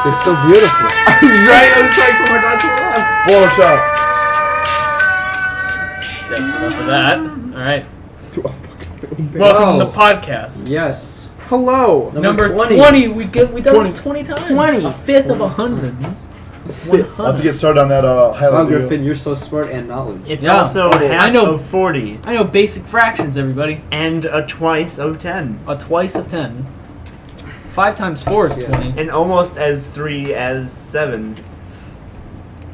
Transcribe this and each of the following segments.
It's so beautiful. Right, I was trying so hard not to laugh. Floor shot. That's enough of that. All right. Welcome to the podcast. Yes. Hello. Number 20. We done this 20 times. 20. A fifth of 100. I'll have to get started on that highlight Wow, video. Griffin, you're so smart and knowledge. It's Yeah. also half I know. of 40 I know basic fractions, everybody. and a twice of 10 A twice of 10. 5 times 4 is Yeah. 20. and almost as 3 as 7.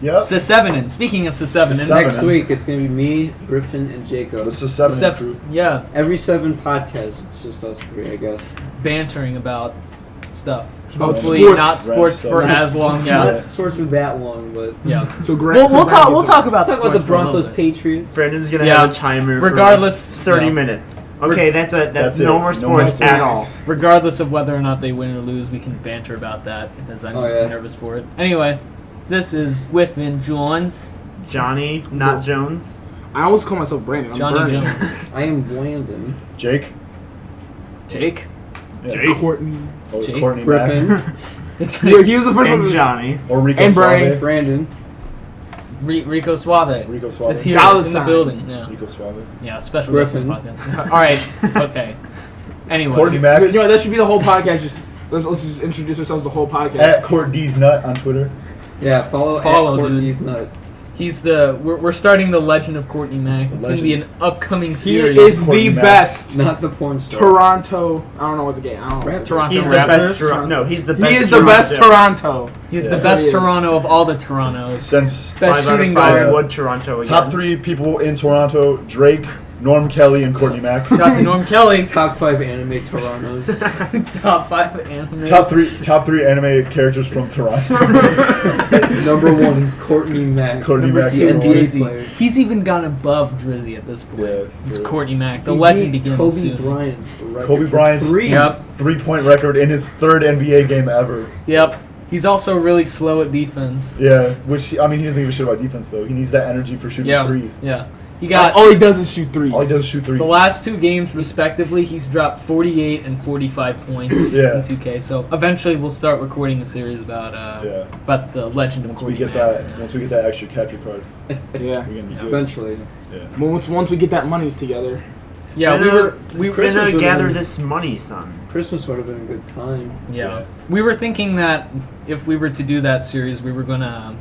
Yep. Sesevenin. Speaking of Sesevenin. Seven. Next week, it's going to be me, Griffin, and Jakob. This is 7. Yeah, Every 7 podcasts, it's just us 3, I guess. bantering about stuff. About Hopefully sports. not sports Right, for so- as long. Yeah. Not sports for that long, but... Yeah. So We'll talk about Talk about sports the for a little Broncos bit. Patriots. Brandon's gonna Yeah. have a timer Regardless, for 30 yeah. minutes. Okay, that's That's no it. more No sports more at sports. all. Regardless of whether or not they win or lose, we can banter about that because I'm Oh, yeah. nervous for it. Anyway, this is Griffin Jones. Johnny, not Jones. I always call myself Brandon. I'm Johnny Brandon. Jones. I am Blandon. Jake. Jake. Yeah. Jake. Courtney. Or Jake. Courtney Griffin. Mack. It's Yeah, he was the first And one. Johnny. Or Rico And Bernie. Suave. Brandon. Rico Suave. Rico Suave. Is here Dollar in the sign. building. Yeah. Rico Suave. Yeah, special Griffin. wrestling podcast. All right. Okay. Anyway. Courtney You Mack. know, that should be the whole podcast. Just let's just introduce ourselves the whole podcast. At Court D's Nut on Twitter. Yeah, follow Follow, at dude. Courtney's Nut. He's we're starting the Legend of Courtney Mack. It's going to be an upcoming He series. is Courtney the Mack. best Not the porn star. Toronto. I don't know what the game. I don't know. Rap- Toronto He's the Raptors. best. No, he's the best. He is the best Toronto. He's Yeah. the That's best what he is. Toronto of all the Torontos. Since Best 5 out shooting of 5 guard. would Toronto again. top 3 people in Toronto: Drake, Norm Kelly, and Courtney Mack. Shout out to Norm Kelly. Top 5 anime Torontos. Top 5 anime. Top three anime characters from Toronto. Number 1, Courtney Mack. Courtney Number Mack. 2, Number NBA Drizzy. player. He's even gone above Drizzy at this point. Yeah, It's for- Courtney Mack. The He legend beat begins Kobe soon. Bryant's record Kobe for Bryant's threes. Yep. 3-point record in his 3rd NBA game ever. Yep. He's also really slow at defense. Yeah, which, I mean, he doesn't give a shit about defense, though. He needs that energy for shooting Yeah. threes. Yeah. He That's got all he does is shoot threes. All he does is shoot threes. the last 2 games, respectively, he's dropped 48 and 45 points Yeah. in 2K. So eventually we'll start recording a series about the legend of Once we Courtney get Mack. that, once we get that extra capture card, Yeah. we're gonna be good. Eventually. Yeah. Well, once we get that monies together. Yeah, we Christmas We're would've gonna gather been- this money, son. Christmas would have been a good time. Yeah. We were thinking that if we were to do that series, we were gonna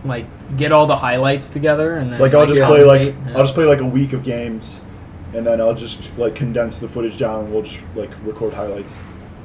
like get all the highlights together and then Like I'll just play commentate. I'll just play like a week of games, and then I'll just like condense the footage down, and we'll just like record highlights.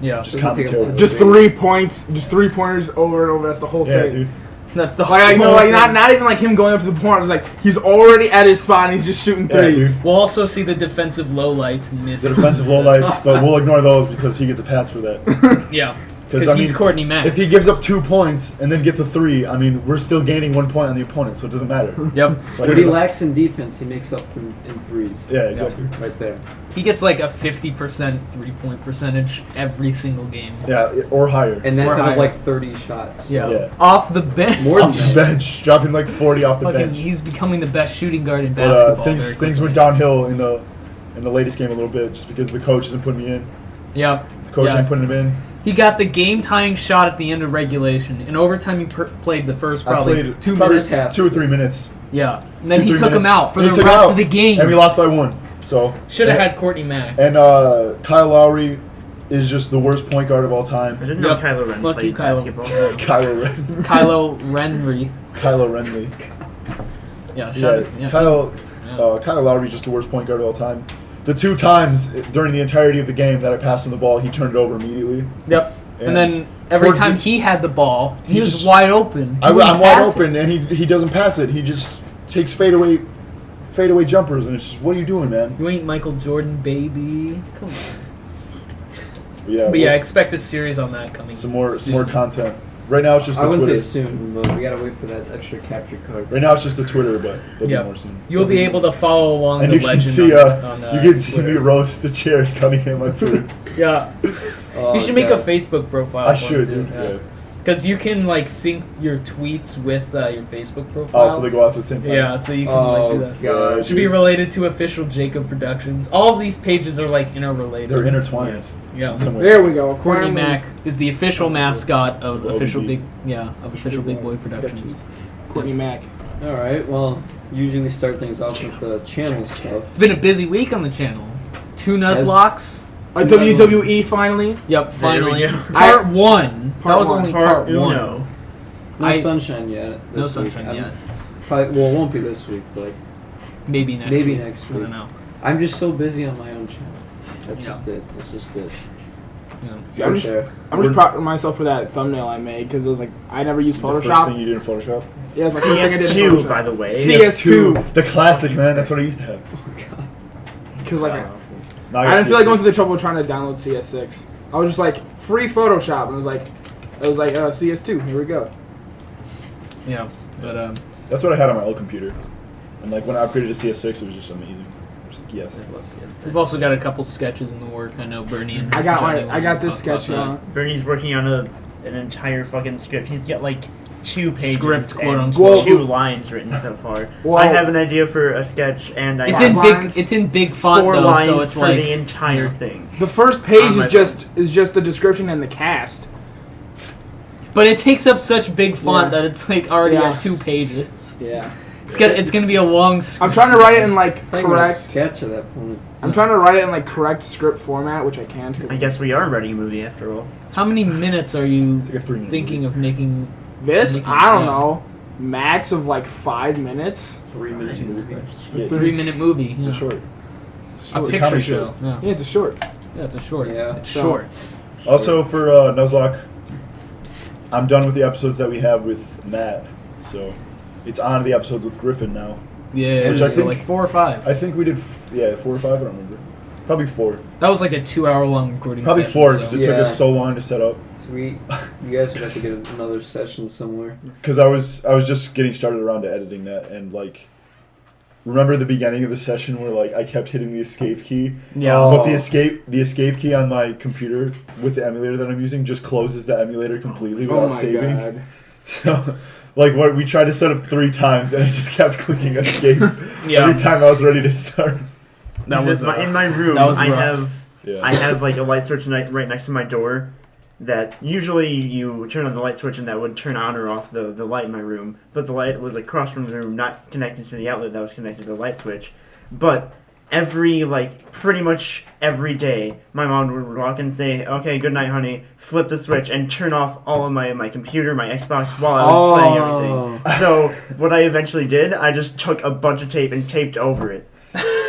Yeah. Just Doesn't take a commentary. lot. Just 3 points, just 3-pointers over and over. That's the whole Yeah, thing. dude. That's the Like, whole like thing. not even like him going up to the point. It's like he's already at his spot and he's just shooting Yeah, threes. dude. We'll also see the defensive lowlights and miss. The defensive lowlights, but we'll ignore those because he gets a pass for that. Yeah. Because Because he's Courtney Mack. if he gives up 2 points and then gets a 3, I mean, we're still gaining 1 point on the opponent, so it doesn't matter. Yep. So What he he's- lacks in defense, he makes up in threes. Yeah, exactly. Right there. He gets like a 50% 3-point percentage every single game. Yeah, or higher. And that's Or out of higher. like 30 shots. Yeah. Yeah. Off the bench. More Off the bench, dropping like 40 off the Fucking, bench. he's becoming the best shooting guard in But basketball. things very went quickly. downhill in the latest game a little bit, just because the coach isn't putting me in. Yeah. The coach Yeah. ain't putting him in. He got the game-tying shot at the end of regulation. In overtime, he played the first I probably played 2 probably minutes. half. 2 or 3 minutes. Yeah. And then 2, he 3 took minutes. him out for He the took rest out, of the game. and we lost by 1. So Should have and- had Courtney Mack. And Kyle Lowry is just the worst point guard of all time. I didn't know Yep. Kylo Ren Fuck played you, Kylo. basketball. Kylo Renry. Kylo Renly. Yeah, Yeah, Kyle Lowry is just the worst point guard of all time. The 2 times during the entirety of the game that I passed him the ball, he turned it over immediately. Yep. And then every towards time the- he had the ball, he he was just- wide open. He I'm wouldn't wide pass it. open, and he doesn't pass it. He just takes fadeaway jumpers, and it's just, what are you doing, man? You ain't Michael Jordan, baby. Come on. Yeah, But yeah, expect a series on that coming. some more soon. content. Right now it's just I the wouldn't Twitter. say soon, but we gotta wait for that extra capture card. Right now it's just the Twitter, but there'll Yeah. be more soon. You'll be able to follow along And the you can legend see on you can see Twitter. me roast the chair Cunningham on Twitter. Yeah. You should make yeah. a Facebook profile. I for should, him, too. dude. Yeah. Because you can like sync your tweets with your Facebook profile. Oh, so they go out at the same time. Yeah, so you can like do that. God, It should be related to official Jakob Productions. All of these pages are like interrelated. They're intertwined. Yeah. Somewhere. There we go. Courtney Finally. Mack is the official mascot of Of official OBB. Big Boy Productions. Courtney Mack. All right. Well, usually we start things off with the channel stuff. It's been a busy week on the channel. 2 As- Nuzlocks. A WWE finally. Yep, There we finally. go. Part 1. That Part was one. only Part part 1. uno. No sunshine yet. No This week. sunshine I'm yet. Probably, well, it won't be this week, but Maybe next maybe week. next I week. don't know. I'm just so busy on my own channel. That's Yeah. just it. That's just it. Yeah. See, I'm Right just there. proud of myself for that thumbnal I made because it was like I never used The first Photoshop. thing you did in Photoshop? Yeah, it's my first thing I did in CS2, Photoshop. by the way. CS2. The classic, man. That's what I used to have. Oh god. Because like Now I got didn't feel like going CS6. through the trouble of trying to download CS6. I was just like free Photoshop, and it was like CS2. Here we go. Yeah. But That's what I had on my old computer. And like when I upgraded to CS6, it was just amazing. Just like, yes. we've also got a couple sketches in the work. I know Bernie and I got Johnny I got wanted to this talk sketch about on. Bernie's working on an entire fucking script. He's got like 2 pages Script, quote, and unquote. 2 lines written so far. Well- I have an idea for a sketch, and I It's have in lines. big. It's in big font 4 though, lines so it's for like the entire thing. The first page On my is just the description and the cast. But it takes up such big font Yeah. that it's like already Yeah. at 2 pages. Yeah. It's gonna be a long script. I'm trying to write it in like It's not even a correct. sketch at that point. I'm trying to write it in like correct script format, which I can't. I guess we are writing a movie after all. How many minutes are you It's like a 3-minute thinking movie. of making? This Making- I don't yeah. know. Max of like 5 minutes. 3 minutes movie. Yeah, 3-minute movie. It's yeah. a short. It's A short. picture comedy show. show. Yeah. Yeah, it's a short. Yeah, it's a short. Yeah. It's So- short. Also for Nuzlocke, I'm done with the episodes that we have with Matt. So it's on to the episodes with Griffin now. Yeah, Which I so think- like 4 or 5. I think we did 4 or 5. I don't remember. Probably 4. That was like a 2-hour-long recording. Probably session, 4 because so. it took us Yeah. so long to set up. So you guys would have to get another session somewhere. Because I was just getting started around to editing that, and like, remember the beginning of the session where like I kept hitting the escape key, Yeah. but the escape key on my computer with the emulator that I'm using just closes the emulator completely Oh without my saving. god. So, like, what we tried to set up 3 times, and it just kept clicking escape Yeah. every time I was ready to start. That was in my room. that was I rough. have like a light switch right next to my door. That usually you turn on the light switch and that would turn on or off the light in my room. But the light was across from the room, not connected to the outlet that was connected to the light switch. But pretty much every day, my mom would walk in and say, "Okay, good night, honey." Flip the switch and turn off all of my computer, my Xbox while I was playing everything. So what I eventually did, I just took a bunch of tape and taped over it.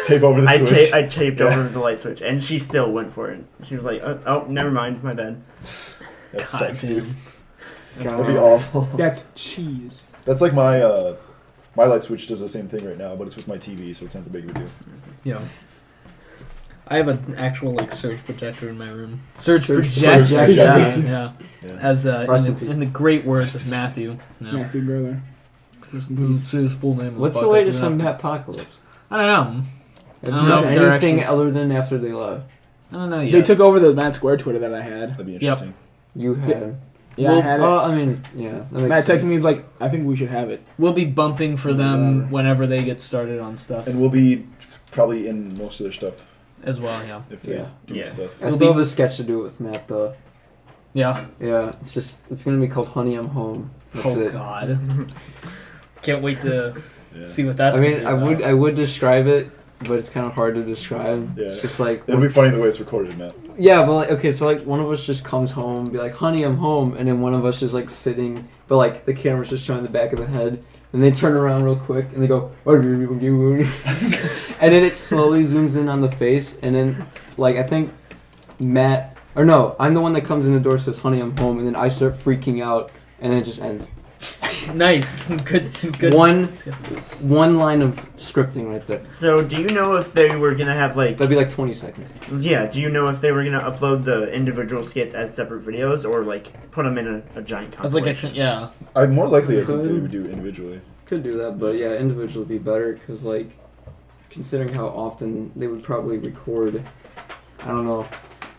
Tape over the switch. I taped Yeah. over the light switch, and she still went for it. She was like, "Oh, never mind, my bad." That sucks, dude. damn. That'd be awful. That's cheese. That's like my my light switch does the same thing right now, but it's with my TV, so it's not the big of a deal. Yeah. I have an actual like surge protector in my room. Surge projector. projector. Projector. Yeah. Yeah. As Rest in peace. in the great worst of Matthew. No. Matthew brother. Rest in peace. Say his full name. What's the podcast. latest We on don't have Matt Apocalypse? to- I don't know. Have I don't you know heard if they're anything actually- other than after they left? I don't know yet. They took over the Matt Square Twitter that I had. That'd be interesting. You had. Yeah, I had it. I mean, yeah. That makes Matt sense. texted me. He's like, "I think we should have it." We'll be bumping for them Whatever. whenever they get started on stuff And we'll be probably in most of their stuff as well. Yeah. if they Yeah. do Yeah. stuff. I We'll still be- have a sketch to do with Matt though. Yeah. Yeah, it's gonna be called Honey I'm Home. That's Oh it. God. Can't wait to Yeah. see what that's. I mean, gonna be about. I would describe it, but it's kind of hard to describe. Yeah. It's just like It'll be funny the way it's recorded, Matt. yeah, but like okay, so like one of us just comes home, be like, "Honey, I'm home," and then one of us is like sitting, but like the camera's just showing the back of the head, and they turn around real quick and they go, and then it slowly zooms in on the face, and then like I think Matt or no, I'm the one that comes in the door says, "Honey, I'm home," and then I start freaking out, and then it just ends. Nice. Good. One line of scripting right there. So, do you know if they were gonna have like? That'd be like 20 seconds. Yeah. Do you know if they were gonna upload the individual skits as separate videos or like put them in a giant That's like compilation? yeah. I'm more likely I think they would do individually. Could do that, but yeah, individual would be better because, like, considering how often they would probably record, I don't know.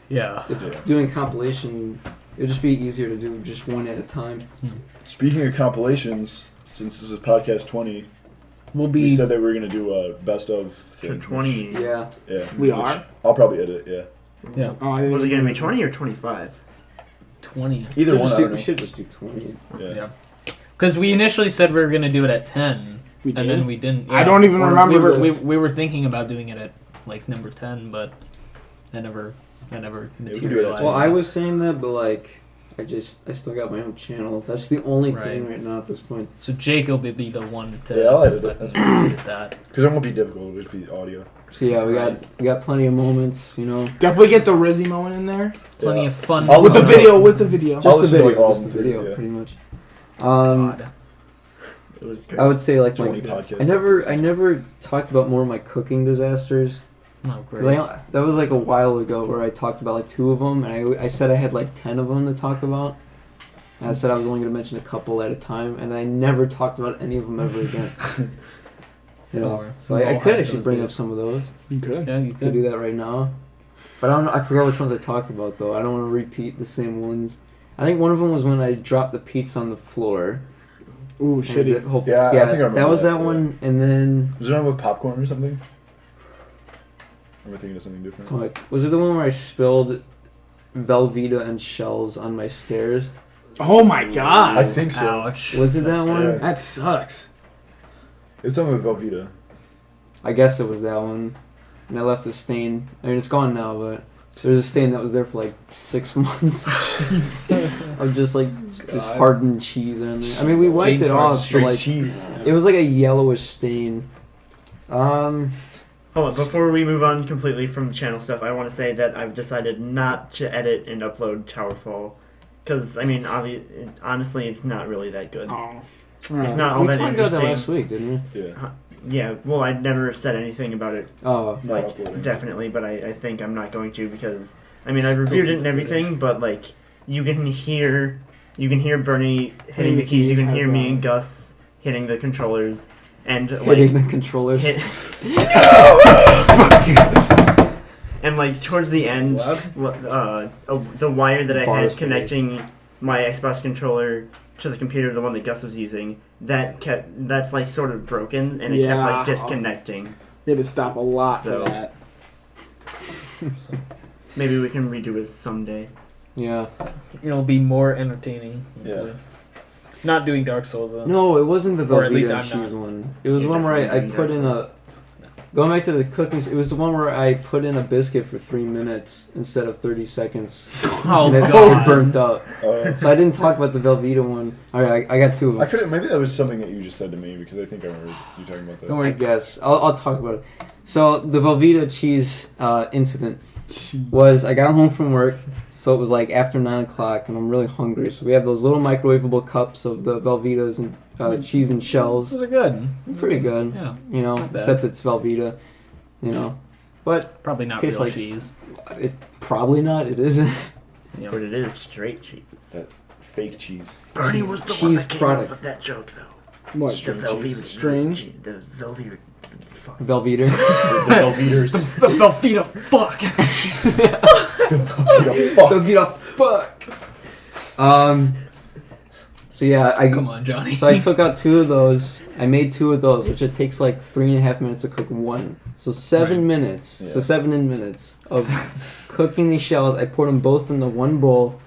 Yeah. If Yeah. doing compilation It would just be easier to do just one at a time. Speaking of compilations, since this is podcast 20, We'll we be said that we were gonna do a best of For thing, 20. Yeah. Yeah, We which are? I'll probably edit. Yeah, yeah Oh, I didn't Was it even gonna be know. 20 or 25? 20. either one. I don't We know. should just do 20. Yeah. Because we initially said we were gonna do it at 10, We and did? then we didn't. I don't even remember We were this. we were thinking about doing it at like number 10, but that never we can do it at materialized. Well, I was saying that, but like, I still got my own channel. That's the only thing right now at this point. So Jacob would be the one to Yeah, I'll edit it. That's edit that. Because it won't be difficult. It'll just be audio. So yeah, we got plenty of moments, you know. Definitely get the Rizzy moment in there. Plenty Yeah. of fun. I'll With the listen to video, with the video. I'll Just the listen to, like, video, all just the of them, video, yeah. pretty much. God. It was great. I would say like 20 my. podcasts. I never talked about more of my cooking disasters. Oh, 'Cause great. that was like a while ago where I talked about like 2 of them, and I said I had like 10 of them to talk about. And I said I was only going to mention a couple at a time, and I never talked about any of them ever again. You know, Or so we've I all could had actually those bring days. up some of those. You could. Yeah, you Could could. do that right now, but I don't know. I forgot which ones I talked about though. I don't want to repeat the same ones. I think one of them was when I dropped the pizza on the floor. Ooh, And shitty. that whole- Yeah, I think I remember that was that, that yeah. one, and then Was it on with popcorn or something? Am I thinking of something different? fuck, was it the one where I spilled Velveeta and shells on my stairs? Oh my god. I think so. Ouch. Was it that one? Yeah. That sucks. It's something with Velveeta. I guess it was that one. And I left a stain. I mean, it's gone now, but there's a stain that was there for like 6 months of just hardened cheese on there. I mean, we wiped Cheese it hard, off, but Straight like cheese. it was like a yellowish stain. Hold on, before we move on completely from the channel stuff, I want to say that I've decided not to edit and upload Towerfall. Because, I mean, honestly, it's not really that good. Oh. It's not all We that talked about that interesting. last week, didn't we? Yeah. Yeah, well, I never said anything about it, Oh, Not like, uploading. definitely, but I think I'm not going to because, I mean, I reviewed it and everything, but, like, you can hear Bernie hitting the keys, you can hear me and Gus hitting the controllers, and, like, hitting the controller. hit... And like towards the end, the wire that I Bars had connecting my Xbox controller to the computer, the one that Gus was using, that's like sort of broken, and it kept Yeah. like disconnecting. You had to stop a lot So- for that. Maybe we can redo it someday. Yeah. It'll be more entertaining. Yeah. hopefully. Not doing Dark Souls though. No, it wasn't the Or at least Velveeta I'm and not. cheese one. It was the You're one where I definitely put doing in Dark a. Going back to the cooking, it was the one where I put in a biscuit for 3 minutes instead of 30 seconds. Oh and it god. burnt up. Oh. So I didn't talk about the Velveeta one. Alright, I got 2 of I them. couldn't. Maybe that was something that you just said to me because I think I remember you talking about that. Don't I worry. guess. I'll talk about it. So the Velveeta cheese incident was I got home from work, so it was like after 9 o'clock, and I'm really hungry. So we have those little microwavable cups of the Velveetas and cheese and shells. Those are good. Pretty good, Yeah. you know, Not bad. except it's Velveeta, you know. But Probably not Tastes real like- cheese. it probably not. It isn't. Yeah. But it is straight cheese. That fake cheese. Bernie was the one Cheese that came product. up with that joke, though. What? The Velveeta. String? The Velveeta. Fuck. Velveeta. The Velveeters. The Velveeta. Fuck. The Velveeta. Fuck. Velveeta. Fuck. So yeah, Come on, Johnny. So I took out 2 of those. I made 2 of those, which it takes like 3.5 minutes to cook one. So 7 Right. minutes. Yeah. So 7 minutes of cooking these shells. I poured them both into one bowl,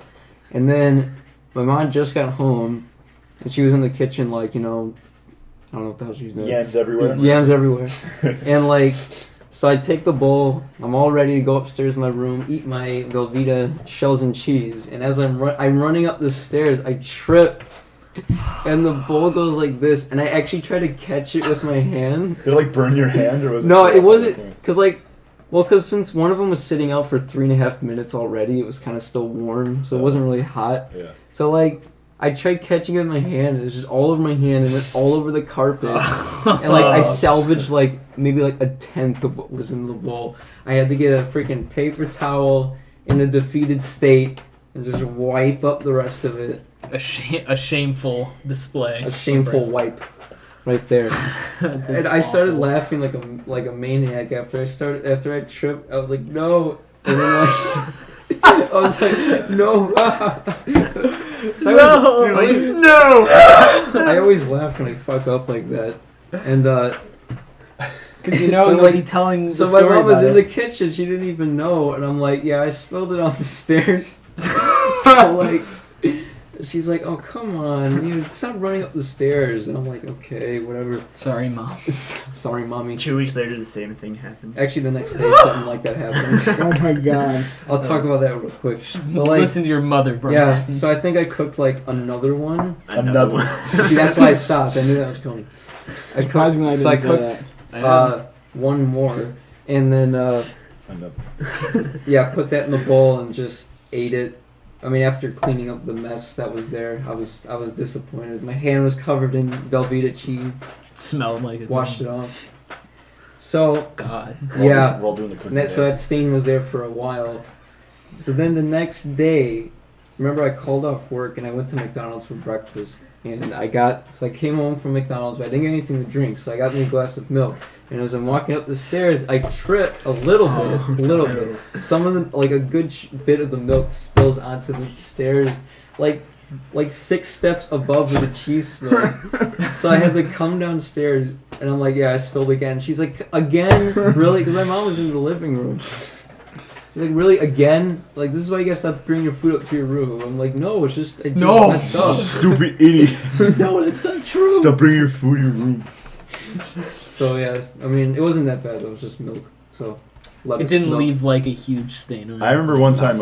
and then my mom just got home, and she was in the kitchen, like, you know, I don't know what the hell she's doing. Yams everywhere. Yams everywhere. And like, so I take the bowl. I'm all ready to go upstairs in my room, eat my Velveeta shells and cheese. And as I'm running up the stairs, I trip. And the bowl goes like this, and I actually try to catch it with my hand. Did it like burn your hand or was it? No, it wasn't, because since one of them was sitting out for 3.5 minutes already, it was kind of still warm, so it wasn't really hot. Yeah. So like, I tried catching it with my hand, and it was just all over my hand, and then all over the carpet. And like, I salvaged like maybe like 1/10 of what was in the bowl. I had to get a freaking paper towel in a defeated state and just wipe up the rest of it. A shameful display. A shameful wipe, right there. And I started laughing like a maniac after I tripped. I was like, no. And then like was like, no. So You're like, no! I always laugh when I fuck up like that. And, Because you know So, you'll like- be telling the so my story mom was about in it. the kitchen, she didn't even know, and I'm like, yeah, I spilled it on the stairs. So, like, she's like, oh, come on, you stop running up the stairs. And I'm like, okay, whatever. Sorry, Mom. Sorry, mommy. 2 weeks later, the same thing happened. Actually, the next day, something like that happened. Oh my god. I'll talk about that real quick. But, like, Listen to your mother, bro. yeah, so I think I cooked, like, another one. Another one. See, that's why I stopped. I knew that was coming. Surprisingly, I So I didn't say cooked one more, and then Another. yeah, put that in the bowl and just ate it. I mean, after cleaning up the mess that was there, I was disappointed. My hand was covered in Velveeta cheese. It smelled like it. Washed it off. So God. yeah, We're all doing the cooking. and that, so that stain was there for a while. So then the next day, remember I called off work and I went to McDonald's for breakfast. And I came home from McDonald's, but I didn't get anything to drink, so I got me a glass of milk. And as I'm walking up the stairs, I tripped a little bit. Some of the, like a good bit of the milk spills onto the stairs, like 6 steps above where the cheese spilled. So I had to come downstairs, and I'm like, yeah, I spilled again. She's like, again? Really? Because my mom was in the living room. She's like, really, again? Like, this is why you gotta stop bringing your food up to your room. I'm like, no, it's just, I just No. messed up. Stupid idiot. No, that's not true. Stop bringing your food in your room. So yeah, I mean, it wasn't that bad though. It was just milk. So It didn't leave like a huge stain on it. I remember one time,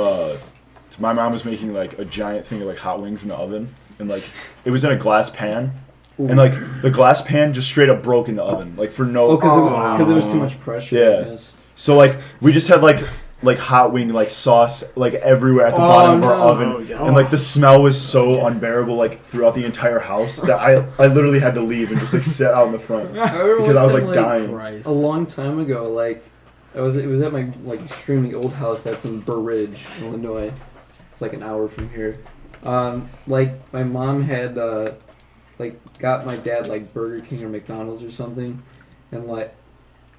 my mom was making like a giant thing of like hot wings in the oven, and like it was in a glass pan, and like the glass pan just straight up broke in the oven, like for no. Oh, because it was too much pressure. Yeah. Yes. So like we just had like hot wing like sauce like everywhere at the bottom of our oven, Oh, God. and like the smell was so unbearable like throughout the entire house that I literally had to leave and just like sit out in the front I remember because I one was time, like dying. Christ. a long time ago. Like, it was at my like extremely old house that's in Burr Ridge, Illinois. It's like an hour from here. Like my mom had like got my dad like Burger King or McDonald's or something, and like.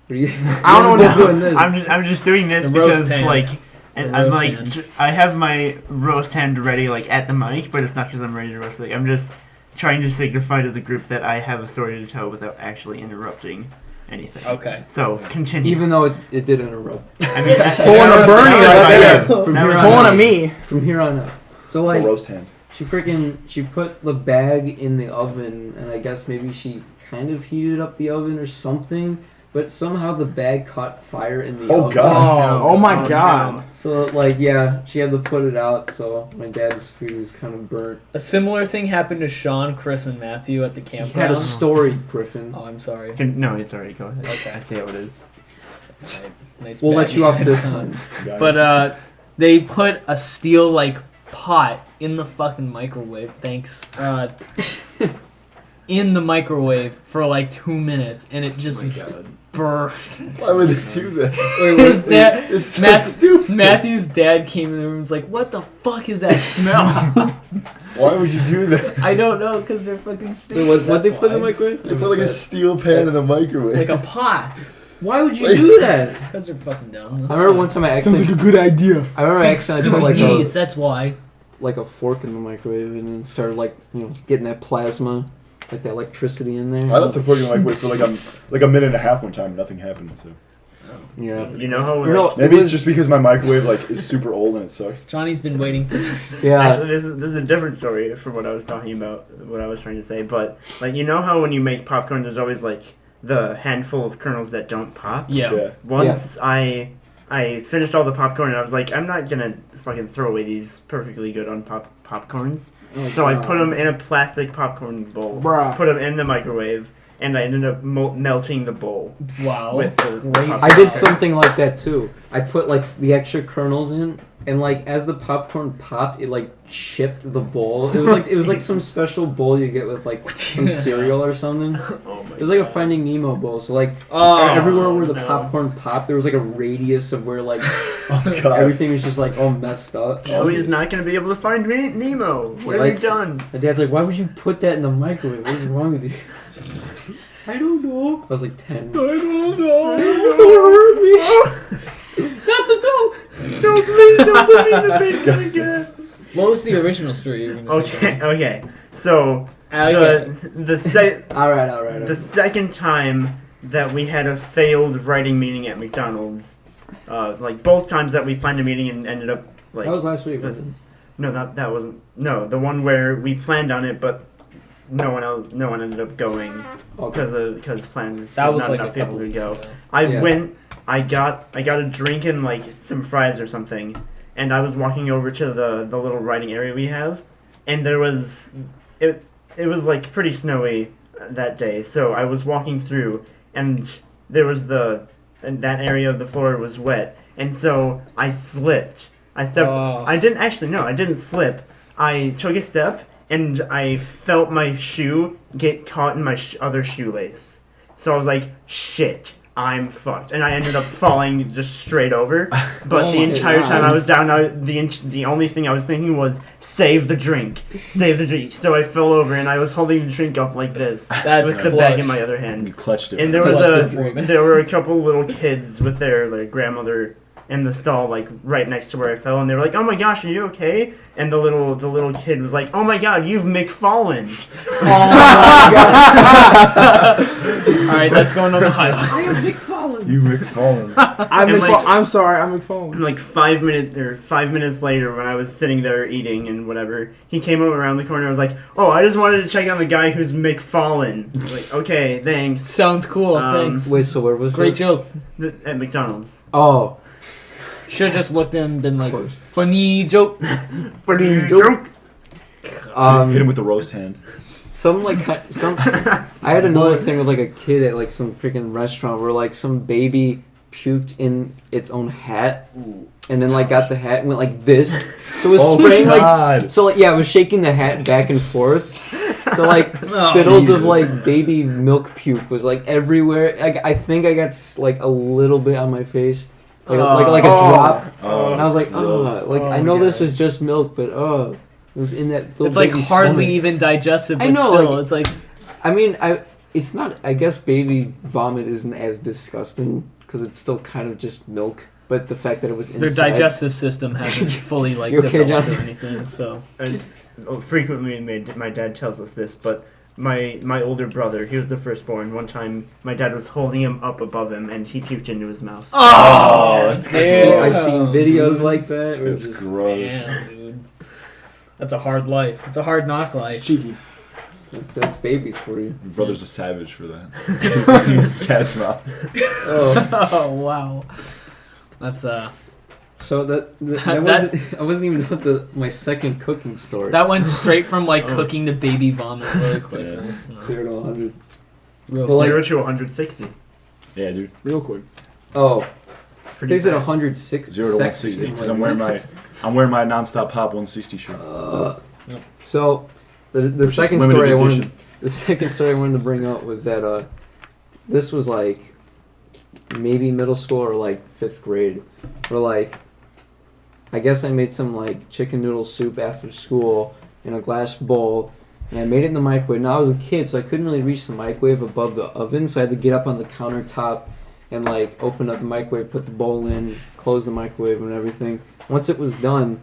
What are you, I don't know. doing this. I'm just doing this The roast because hand. like, and The I'm roast like, hand. I have my roast hand ready like at the mic, but it's not because I'm ready to roast it. I'm just trying to signify to the group that I have a story to tell without actually interrupting anything. Okay. So continue. Even though it did interrupt. I mean, Pulling a Bernie right there. From That here was on Pulling out. a me. From here on out. So The like roast hand. she put the bag in the oven, and I guess maybe she kind of heated up the oven or something, but somehow the bag caught fire in the Oh, oven. God. Oh my god. So like yeah, she had to put it out, so my dad's food was kind of burnt. A similar thing happened to Sean, Chris, and Matthew at the He had a campground. story, Griffin. Oh, I'm sorry. No, it's alright. Go ahead. Okay. I see how it is. Alright, nice We'll let bag. you off this time. But they put a steel like pot in the fucking microwave. Thanks. In the microwave for like 2 minutes, and it just burned. Why would they do that? His dad, It's so Matt- stupid. Matthew's dad came in the room and was like, "What the fuck is that smell?" Why would you do that? I don't know, because they're fucking stupid. Wait, what they that's put in the why. microwave? They put like a steel pan in a microwave. Like a pot. Why would you do that? Because they're fucking dumb. I remember one time I Sounds accidentally. like a good idea. I remember I accidentally put like idiots, that's why. a fork in the microwave and then started like getting that plasma, like that electricity in there. I left the fork in the microwave for like a minute and a half one time. Nothing happened. So Yeah. You know how No, like, maybe it it's was- just because my microwave like is super old and it sucks. Johnny's been waiting for this. Yeah. Actually, this is a different story from what I was talking about, what I was trying to say. But like, you know how when you make popcorn, there's always like the handful of kernels that don't pop. Yeah. Once I finished all the popcorn, and I was like, I'm not gonna fucking throw away these perfectly good popcorns. So I put them in a plastic popcorn bowl, Bruh. put them in the microwave, and I ended up melting the bowl. Wow. With the Great. popcorn. I did something like that too. I put like the extra kernels in, and like as the popcorn popped, it like chipped the bowl. It was like some special bowl you get with like some cereal or something. Oh my It was like a God. Finding Nemo bowl. So like Oh, everywhere where the no. popcorn popped, there was like a radius of where like Oh god. everything was just like all messed up. Joey's not gonna be able to find Nemo. What have you Like- done? My dad's like, why would you put that in the microwave? What is wrong with you? I don't know. I was like 10. don't know. Don't hurt me. Not the dog. No, please don't What was the original story you were going to say? Okay. So Okay. All right. the second time that we had a failed writing meeting at McDonald's, like both times that we planned a meeting and ended up like That was last week, wasn't it? no, that wasn't the one where we planned on it, but no one ended up going because plans That was not like enough a couple people to weeks go. ago. I got a drink and like some fries or something, and I was walking over to the little writing area we have, and it was like pretty snowy that day, so I was walking through, and there was and that area of the floor was wet, and so I slipped. I didn't slip. I took a step, and I felt my shoe get caught in my other shoelace. So I was like, shit, I'm fucked. And I ended up falling just straight over. But the entire time I was down, the only thing I was thinking was, save the drink. Save the drink. So I fell over, and I was holding the drink up like this. With the bag in my other hand. You clutched it. And there were a couple little kids with their grandmother in the stall, like right next to where I fell, and they were like, "Oh my gosh, are you okay?" And the little kid was like, "Oh my god, you've McFallen." All right, that's going on the highlight. I am McFallen. You McFallen. I'm sorry, I'm McFallen. And like 5 minutes later, when I was sitting there eating and whatever, he came over around the corner and was like, "Oh, I just wanted to check on the guy who's McFallen." Like, okay, thanks. Sounds cool. Thanks. Wait, so where was Great it? joke. At McDonald's. Oh. Should have just looked at him and been like, funny joke. Funny joke. Hit him with the roast hand. I had another thing with like a kid at like some freaking restaurant where like some baby puked in its own hat, and then like got the hat and went like this. So it was spraying like it was shaking the hat back and forth. So like spittles of like baby milk puke was like everywhere. I think I got like a little bit on my face. Like a drop, and I was like, I know this is just milk, but it was in that little it's like baby's hardly stomach. even digested, but I know, still, like, it's like, I mean, it's not. I guess baby vomit isn't as disgusting because it's still kind of just milk. But the fact that it was inside, their digestive system hasn't fully like You okay, developed John? or anything. So Frequently, my dad tells us this, but my older brother, he was the firstborn. One time, my dad was holding him up above him, and he puked into his mouth. Oh, that's I've seen videos like that. Where It's it's just, gross. damn, dude, that's a hard life. It's a hard knock life. Cheeky. that's babies for you. Your brother's a savage for that. His dad's mouth. Oh. Oh wow, that's So that wasn't. I wasn't even done with my second cooking story. that went straight from like cooking to baby vomit really quick. Yeah. No. 0 to 100. Real Well, like- 0 to 160. Yeah, dude. Real quick. Oh, Pretty there's at fast. 106. 0 to 160. Because I'm wearing my nonstop pop 160 shirt. So the Which is second limited story I edition. wanted the second story I wanted to bring up was that this was like maybe middle school or like 5th grade, where like I guess I made some like chicken noodle soup after school in a glass bowl, and I made it in the microwave. Now I was a kid, so I couldn't really reach the microwave above the oven, so I had to get up on the countertop and like open up the microwave, put the bowl in, close the microwave and everything. Once it was done,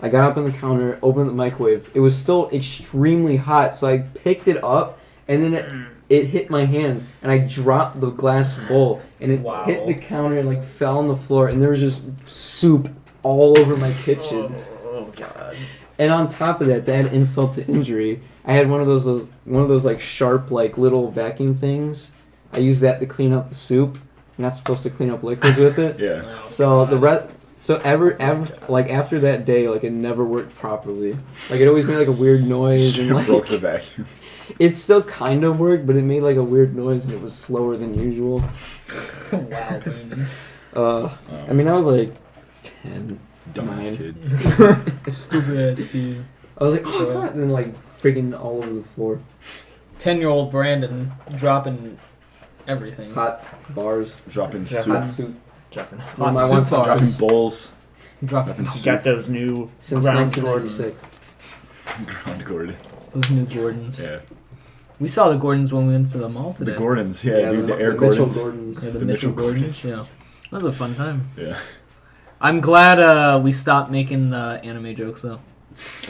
I got up on the counter, opened the microwave. It was still extremely hot, so I picked it up, and then it hit my hands, and I dropped the glass bowl, and it Wow. hit the counter and like fell on the floor, and there was just soup all over my kitchen. Oh god. And on top of that, to add insult to injury, I had one of those like sharp like little vacuum things. I used that to clean up the soup. You're not supposed to clean up liquids with it. Yeah. Oh, So God. after that day, like it never worked properly. Like it always made like a weird noise, and like broke the vacuum. it still kind of worked, but it made like a weird noise, and it was slower than usual. Wow, man. I mean, I was like 10. Dumbass 9. kid. Stupid ass kid. I was like, oh, it's hot, and then like freaking all over the floor. 10-year-old Brandon dropping everything. Hot bars, Dropping Yeah, soup. hot soup. Dropping. Well, my soup one time bars. Dropping bowls. Dropping Dropping You soup. got those new Since ground 1996. Ground Gordon. those new Gordons. Yeah. We saw the Gordons when we went to the mall today. The Gordons. Yeah, dude. The Air Mitchell Gordons. Gordons. Yeah, the The Mitchell Mitchell Gordons. Yeah, that was a fun time. Yeah. I'm glad we stopped making the anime jokes though.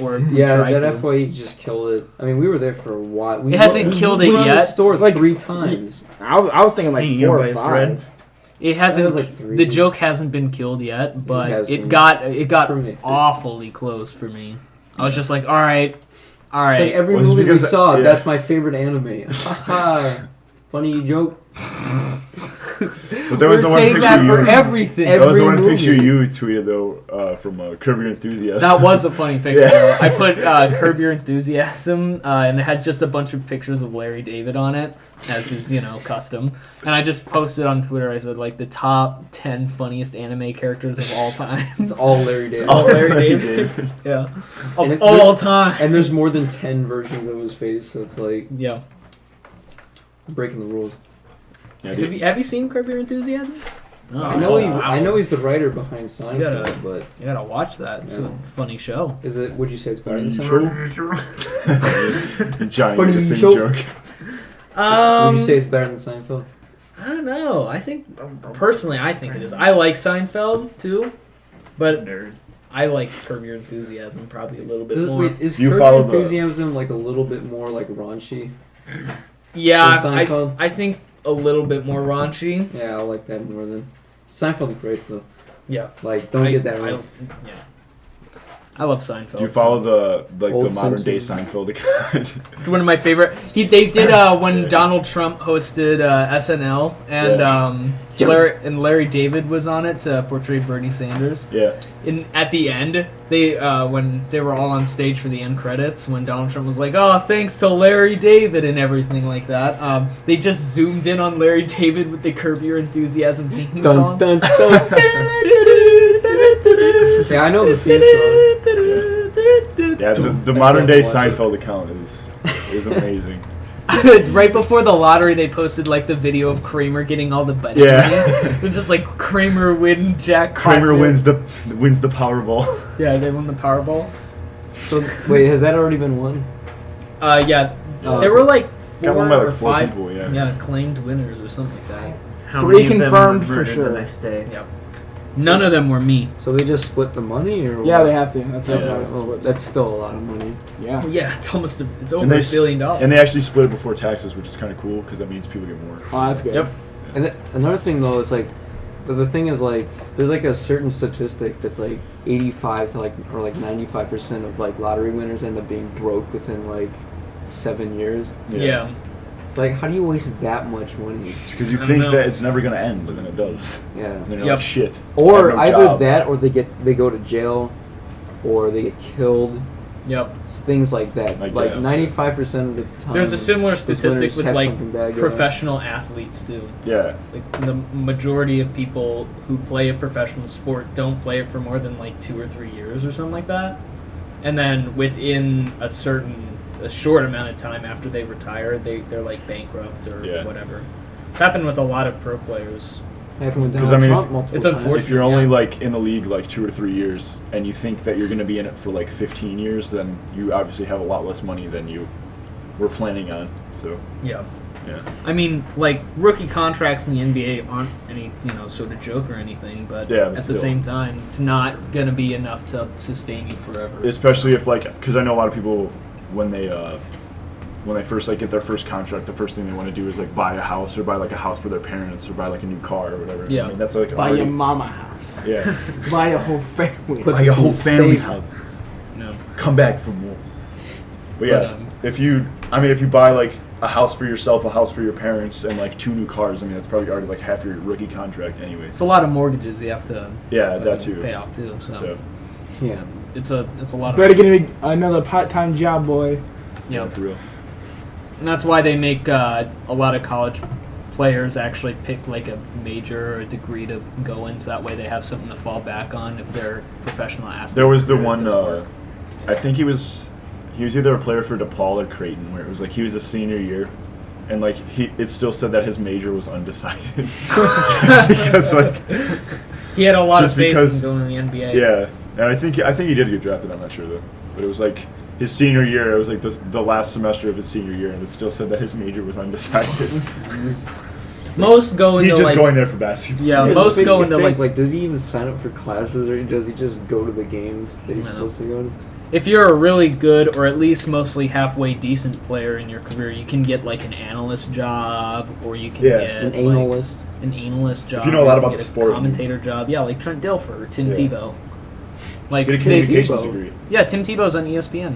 Or Yeah, tried that to. FYE just killed it. I mean, we were there for a while. It hasn't killed it we went to the yet. store Like, 3 times. I was thinking like Hanging 4 by or a 5. thread. It hasn't. was like 3. The joke hasn't been killed yet, but has it been. got For me. awfully close for me. I was just like, all right. It's like every Was it movie we because- saw, yeah. that's my favorite anime. Haha. Funny joke. But there was We're the one saying picture that you. for everything. That was the every one picture movie. you tweeted though from Curb Your Enthusiasm. That was a funny picture. Yeah. Though. I put Curb Your Enthusiasm, and it had just a bunch of pictures of Larry David on it, as is, custom. And I just posted on Twitter, I said, like, the top 10 funniest anime characters of all time. It's all Larry David. all Larry David. Yeah. And Of it- all time. And there's more than 10 versions of his face, so it's like Yeah. breaking the rules. Yeah, dude. Have you seen Curb Your Enthusiasm? Oh, I know he's the writer behind Seinfeld, gotta- but You gotta watch that. It's Yeah. a funny show. would you say it's better than Sure. Seinfeld? Johnny Funny with the same show. joke. Would you say it's better than Seinfeld? I don't know. I think personally, I think it is. I like Seinfeld too, but Nerd. I like Curb Your Enthusiasm probably a little bit Is, more. wait, is Do you Curb follow Your the- Enthusiasm like a little bit more like raunchy Yeah, than Seinfeld? I think a little bit more raunchy. Yeah, I like that more than Seinfeld's great though. Yeah, Like, don't get that wrong. Yeah, I love Seinfeld. Do you follow the Old modern day Simpsons. Seinfeld account? It's one of my favorite. They did when Donald Trump hosted SNL and Yeah. Larry David was on it to portray Bernie Sanders. Yeah. At the end, they when they were all on stage for the end credits, when Donald Trump was like, "Oh, thanks to Larry David" and everything like that, they just zoomed in on Larry David with the Curb Your Enthusiasm theme Dun, song. dun, dun. Yeah, I know the theme song. Yeah, the modern day Seinfeld account is amazing. Right before the lottery, they posted like the video of Kramer getting all the betting. Yeah. It was just like Kramer win Jack. Kramer wins the Powerball. Yeah, they won the Powerball. So wait, has that already been won? Yeah, Oh. there were like Got 4 won by or like 4 5 people, yeah. claimed winners or something like that. How 3 many of them confirmed were for murdered sure. The next day. Yep. None of them were me. So they just split the money, or Yeah, what? they have to. That's how Yeah. it Oh, splits. that's still a lot of money. Yeah. Yeah, it's almost it's over And they $1 billion. And they actually split it before taxes, which is kind of cool because that means people get more. Oh, that's good. Yep. And another thing though is like, the thing is like, there's like a certain statistic that's like 85 to like or like 95% of like lottery winners end up being broke within like 7 years. Yeah. It's like, how do you waste that much money? Because you I don't think know. that it's never gonna end, but then it does. Yeah. And then you're Yep. like, shit. Or I have no either job. that, or they go to jail, or they get killed. Yep. Things like that. I Like guess. 95% of the time. There's a similar those statistic winners with have like something bad going on. professional athletes too. Yeah. Like the majority of people who play a professional sport don't play it for more than like 2 or 3 years or something like that. And then within a short amount of time after they retire, they're like bankrupt or Yeah. whatever. It's happened with a lot of pro players. Happened with 'Cause, Donald I mean, Trump multiple it's times. unfortunate. If you're only Yeah. like in the league like 2 or 3 years, and you think that you're gonna be in it for like 15 years, then you obviously have a lot less money than you were planning on. So Yeah. yeah. I mean, like rookie contracts in the NBA aren't any, sort of joke or anything, but Yeah, but at still. the same time, it's not gonna be enough to sustain you forever. Especially if like, because I know a lot of people when they first like get their first contract, the first thing they want to do is like buy a house or buy like a house for their parents or buy like a new car or whatever. Yeah. I mean, that's like Buy already, your mama house. yeah. Buy a whole family. Put Buy your whole Save- family house. No. Come back for more. But yeah, But, if you buy like a house for yourself, a house for your parents, and like 2 new cars, I mean that's probably already like half your rookie contract anyways. It's a lot of mortgages you have to Yeah, that too. pay off too. So Yeah. It's a lot Better of get another part-time job, boy. yeah, yeah. for real. And that's why they make a lot of college players actually pick like a major or a degree to go in, so that way they have something to fall back on if they're professional athletes. There was the or it one. doesn't work. I think he was either a player for DePaul or Creighton, where it was like he was a senior year, and like it still said that his major was undecided, just because like He had a lot of just faith because- in going in the NBA. yeah, and I think he did get drafted. I'm not sure though, but it was like his senior year. It was like the last semester of his senior year, and it still said that his major was undecided. Most go into He's just like going there for basketball. yeah, It most just makes go you into think, like does he even sign up for classes or does he just go to the games that he's No. supposed to go to? if you're a really good or at least mostly halfway decent player in your career, you can get like an analyst job or you can Yeah. get An like, analyst. an analyst job. you know a lot or you about can the get sport, a commentator job. Yeah, like Trent Dilfer or Tim Yeah. Tebow. Like Get a they- communications Tebow. degree. yeah, Tim Tebow's on ESPN.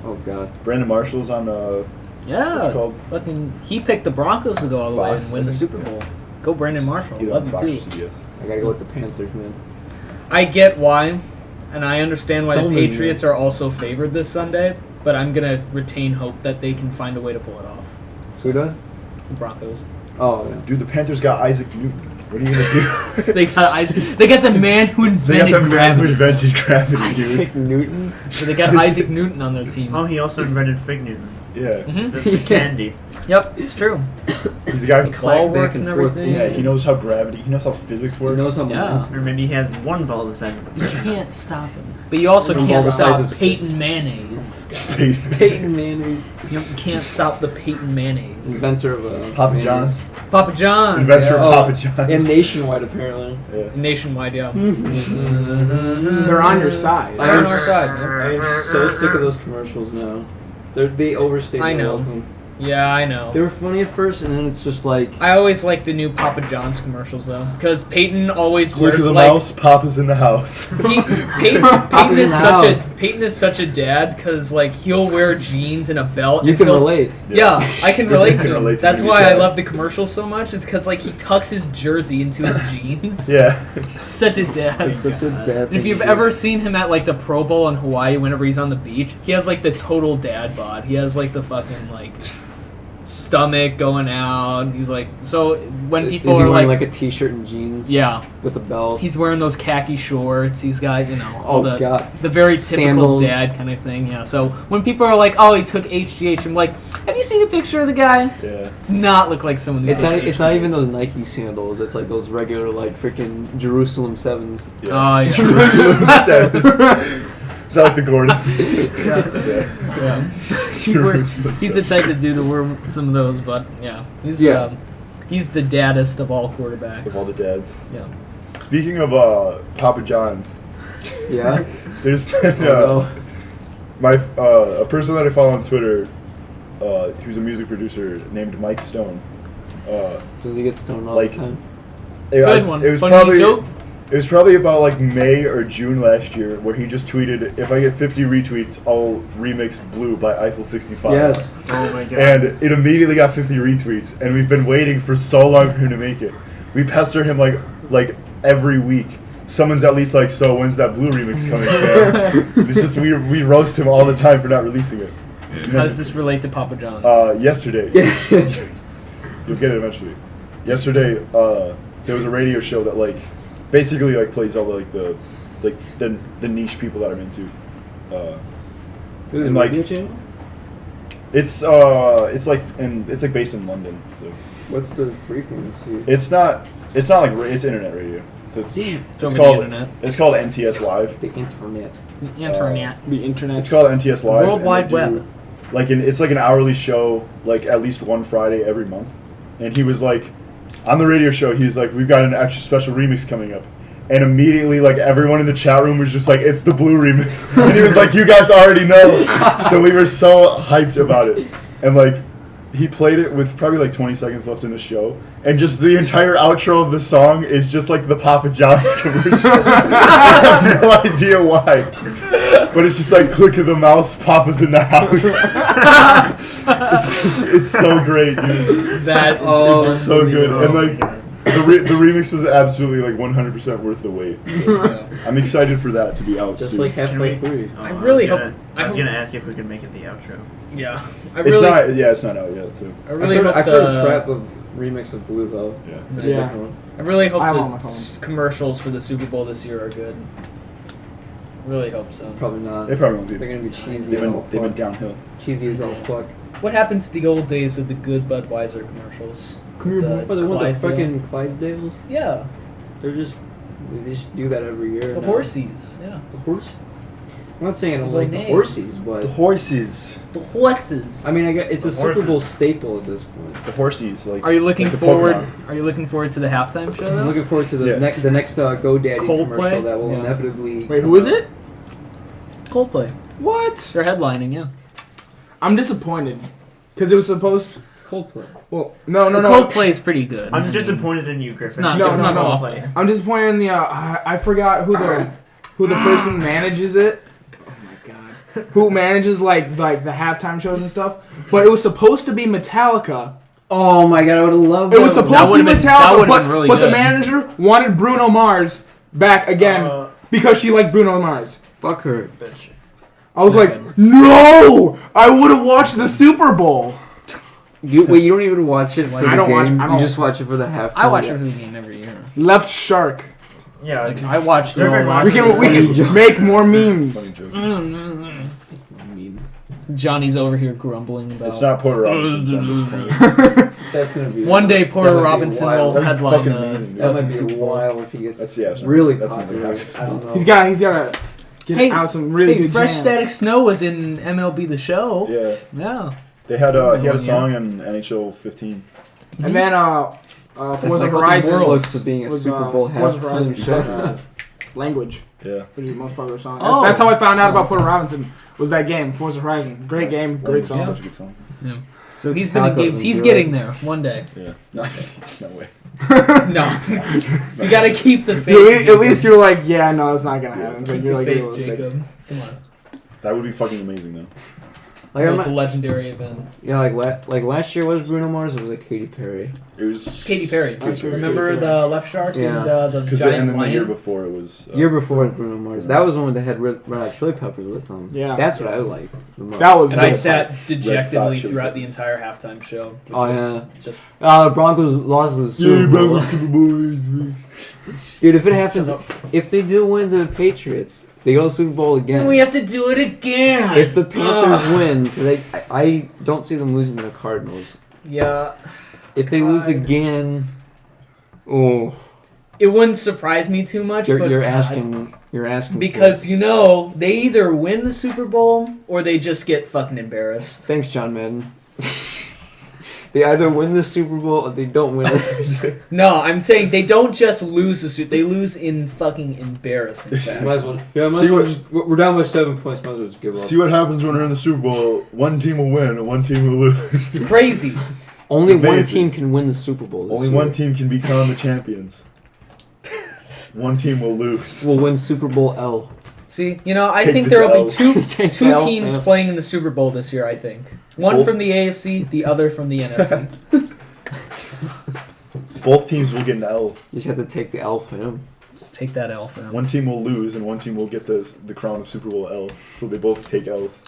Oh god. Brandon Marshall's on Yeah, what's it called? fucking he picked the Broncos to go all the way Fox, and win I the think. Super Bowl. Go Brandon Marshall. Either on Love him Fox or too. CBS. I gotta go with the Panthers, man. I get why, and I understand why Tell the me, Patriots are also favored this Sunday, but I'm gonna retain hope that they can find a way to pull it off. So who does? The Broncos. Oh yeah. Dude, the Panthers got Isaac Newton. What are you gonna do? They got the man who They got invented the man who gravity. invented gravity, dude. Isaac Newton. So they got Isaac Newton on their team. Oh, he also invented Fig Newtons. Yeah. Mhm. The candy. Yep, it's true. He's the guy The who ball back works and and forth. everything. Yeah, he knows how gravity, he knows how physics Who work. knows how Yeah. momentum? Or maybe he has one ball the size of a You pen. can't stop him. But you also One ball can't the size stop of Peyton six. Mayonnaise. Peyton Manning, You can't stop the Peyton Mayonnaise. inventor of Papa mayonnaise. John's. Papa John. Inventor yeah. of Papa John's. And nationwide apparently. Yeah. Nationwide, yeah. They're on your side. I They're am on our side, man. I am so sick of those commercials now. They overstay I their know. welcome. Yeah, I know. They were funny at first, and then it's just like I always like the new Papa John's commercials though, because Peyton always Look at wears the like mouse, Papa's in the house. Peyton is in the such house. Peyton is such a dad because like he'll wear jeans and a belt. you and can he'll- relate. Yeah, I can relate to can him. relate to That's me, why yeah. I love the commercials so much. Is because like he tucks his jersey into his jeans. Yeah. Such a dad. It's such a bad And if thing you've to do. ever seen him at like the Pro Bowl in Hawaii, whenever he's on the beach, he has like the total dad bod. He has like the fucking like stomach going out. He's like, so when people is he are wearing like, like a t-shirt and jeans? yeah, With a belt. he's wearing those khaki shorts. He's got all Oh, the God. the very typical Sandals. dad kind of thing. Yeah. So when people are like, oh, he took HGH, I'm like, have you seen a picture of the guy? Yeah. Does not look like someone. Who It's not. takes It's not HGH. even those Nike sandals. It's like those regular, like freaking Jerusalem 7s. Yeah. Oh, yeah. Jerusalem 7. Is that like the Gordon? Yeah. Yeah. Jerusalem He's the type of dude to wear some of those, but yeah, he's Yeah. he's the daddest of all quarterbacks. Of all the dads. Yeah. Speaking of Papa John's, Yeah. there's been Oh, a person that I follow on Twitter, who's a music producer named Mike Stone. no. Does he get stoned all Like- the time? Good one. It was Funny probably joke. it was probably about like May or June last year where he just tweeted, "If I get 50 retweets, I'll remix Blue by Eiffel 65." Yes. Oh my god. And it immediately got 50 retweets, and we've been waiting for so long for him to make it. We pester him like every week. Someone's at least like, "So when's that Blue remix coming?" Man? It's just we roast him all the time for not releasing it. And How then, does this relate to Papa John's? yesterday, you'll get it eventually. Yesterday, there was a radio show that like basically like plays all the niche people that I'm into. Who's And, the like- radio channel? It's like based in London, so What's the frequency? it's not like it's internet radio. So it's Damn. It's over called the internet. it's called NTS Live. The internet. Internet. The internet. It's called NTS Live. World and Wide they do, Web. Like it's like an hourly show, like at least one Friday every month. And he was like, on the radio show, he's like, "We've got an extra special remix coming up." And immediately, like, everyone in the chat room was just like, "It's the Blue remix." And he was like, "You guys already know." So we were so hyped about it. And, like, he played it with probably, like, 20 seconds left in the show. And just the entire outro of the song is just, like, the Papa John's commercial. I have no idea why. But it's just like, click of the mouse, Papa's in the house. It's so great, dude. That Oh, It's so good. Oh And, my like, God. the remix was absolutely, like, 100% worth the wait. yeah. I'm excited for that to be out Just soon. like Can halfway we- through. Oh, I really hope- I was I gonna ask if we could make it the outro. Yeah. I It's really, not, yeah, it's not out yet, so. I really hope I've heard the a trap of remix of Blue though. Yeah. Yeah. Different one. I really hope I have the on my phone. commercials for the Super Bowl this year are good. Really hope so. Probably not. They probably won't be. They're gonna be cheesy. They've as all been fuck. downhill. Cheesy as all fuck. What happened to the old days of the good Budweiser commercials? Come here, The bro. They want the Clydesdale? fucking Clydesdales. Yeah, They just do that every year. the now. horsies. Yeah. The horse. I'm not saying I don't Good like the name. horses, but The horses. The horses. I mean, it's The a Super horses. Bowl staple at this point. The horses. Like. are you looking like the forward? Pokemon. Are you looking forward to the halftime show? I'm Though? looking forward to the Yeah. next GoDaddy Coldplay? commercial that will Yeah. inevitably. Wait, who is it? Coldplay. What? They're headlining. Yeah. I'm disappointed because it was supposed. It's Coldplay. Well, no. Coldplay is pretty good. I'm disappointed in you, Griffin. not- No, it's no, not no. awful. I'm disappointed in the. I forgot who the person manages it. Oh my god. Who manages like the halftime shows and stuff? But it was supposed to be Metallica. Oh my god, I would have loved It was that. supposed to be would've been- that Metallica, would've but, been really but the good. manager wanted Bruno Mars back again because she liked Bruno Mars. Fuck her. Bitch. I was like, no! I would have watched the Super Bowl. You don't even watch it for the I don't game. watch- I You don't- just watch it for the halftime. I watch every game every year. Left Shark. Yeah, Like, I watched it all Griffin last We watches can it. we can make more memes. Funny joke. I mean, Johnny's over here grumbling about. It's not Porter Robinson. so I'm disappointed. that's gonna be One day, that Porter might be Robinson wild. will That'd be headline. fucking amazing, dude. That might be Super Bowl. wild if he gets That's it's not- really that's not popular. gonna happen. I don't know. He's gotta get Hey, out some really Hey, good Fresh jams. Static Snow was in MLB The Show. Yeah. Yeah. They had he had Yeah. a song in NHL 15. And then That's Forza like Horizon fucking close to being a was, Super Bowl Forza Horizon halftime was, show. Language, Yeah. which is the most popular song. Oh. That's how I found out about Porter Robinson. Was that game Forza Horizon? Great game, great Language is song. Such a good song. Yeah. So he's been in Jakob games. He's enjoyed. getting there one day. Yeah. No, no way. No. You gotta keep the faith. At Jacob. least you're like, yeah, no, it's not gonna happen. Keep But you're the like, faith, realistic. Jacob. Come on. That would be fucking amazing though. Like, It's a legendary event. yeah, like last year was Bruno Mars. It was like Katy Perry. It was It's Katy Perry. Katy Perry. Remember the left shark Yeah. and the because giant and then the year lion? before it was Year before was Bruno Mars. That was the one that had Red Hot Chili Peppers with them. Yeah. That's what I liked the most. That was And I good. sat Red dejectedly Hot Chili throughout the Peppers. entire halftime show. which Oh, was yeah. Just Broncos lost the Super Bowl. Super Bowl. Dude, if it happens, if they do win the Patriots, they go to the Super Bowl again. we have to do it again. If the Panthers win, 'cause I don't see them losing to the Cardinals. Yeah. If they lose again, oh, It wouldn't surprise me too much, but you're God, asking because they either win the Super Bowl or they just get fucking embarrassed. Thanks, John Madden. They either win the Super Bowl or they don't win it. No, I'm saying they don't just lose the Super. They lose in fucking embarrassing Might fashion. as well. Yeah, See we're down by 7 points. Might as well just give up. See what happens when we're in the Super Bowl. One team will win and one team will lose. It's crazy. Only It's one amazing. team can win the Super Bowl. This Only year. one team can become the champions. One team will lose. will win Super Bowl L. See, I Take think this there will L. be two Take two the L, teams yeah. playing in the Super Bowl this year. I think one Both- from the AFC, the other from the NFC. Both teams will get an L. You just have to take the L for him. Just take that L for them. One team will lose and one team will get the crown of Super Bowl L. So they both take L's.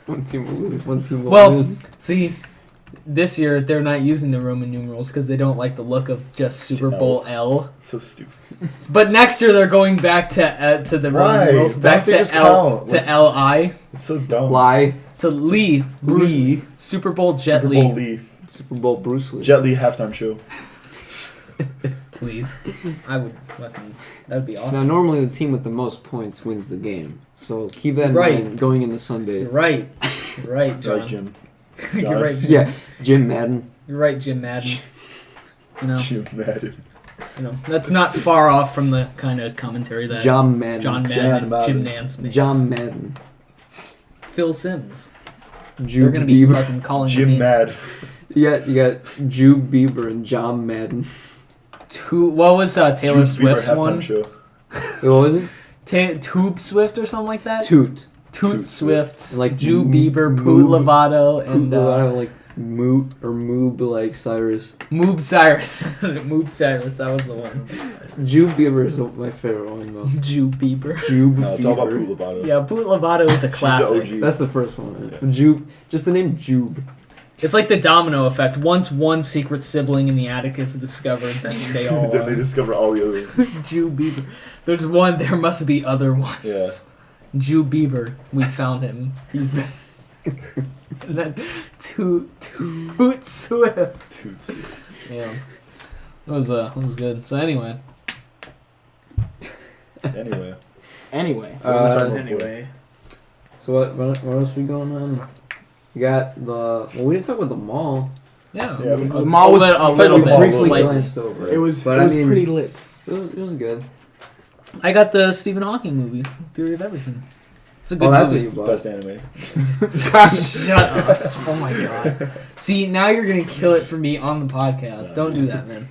One team will lose. One team will Well, win. See, this year they're not using the Roman numerals because they don't like the look of just Super Bowl L. So stupid. But next year they're going back to the Roman Why? numerals, back Don't they to just L count? to LI It's so dumb. Lie. to Lee. Bruce, Lee. Super Bowl Jet Super Lee. Bowl Lee. Super Bowl Bruce Lee. Jet Lee halftime show. Please, I would fucking. That would be Now, awesome. normally the team with the most points wins the game. So keep that in Right. mind going into Sunday. You're right. You're right, John. Right, Jim. You're right. Jim. Yeah, Jim Madden. You're right, Jim Madden. Jim Madden. That's not far off from the kind of commentary that John Madden. John Jan Madden and Madden. Jim Nance makes. John Madden. Phil Sims. They're Drew gonna be Bieber. fucking calling your Jim name. Mad. You got Drew Bieber and John Madden. What was Taylor Drew Bieber Swift's halftime one? show. What was it? Tube Swift or something like that. Toot. Toot Swift, Like Jew M- Bieber, Poot Moob. Lovato, and like Moot or Moob like Cyrus. Moob Cyrus. Moob Cyrus, that was the one. Drew Bieber is my favorite one though. Jew Bieber. Drew No, it's all about Bieber. Poot Lovato. Yeah, Poot Lovato is a classic. She's the OG. That's the first one. Yeah. Jube. Just the name Jube. It's like the domino effect. Once one secret sibling in the attic is discovered, then they all Then they discover all the others. Jew Bieber. There's one, there must be other ones. Yeah. Jew Bieber, we found him. He's been. And then Toot Swift. Toots. Yeah. That was good. So anyway. Anyway. Anyway. Anyway. So what else we going on? You got we didn't talk about the mall. Yeah. Yeah, The mall was a little the bit. mall Briefly slightly. glanced over. it was But I mean, pretty lit. It was good. I got the Stephen Hawking movie, Theory of Everything. It's a good Oh, that's movie. what you bought. Best anime. Shut up. Oh my god. See, now you're going to kill it for me on the podcast. Don't do that, man.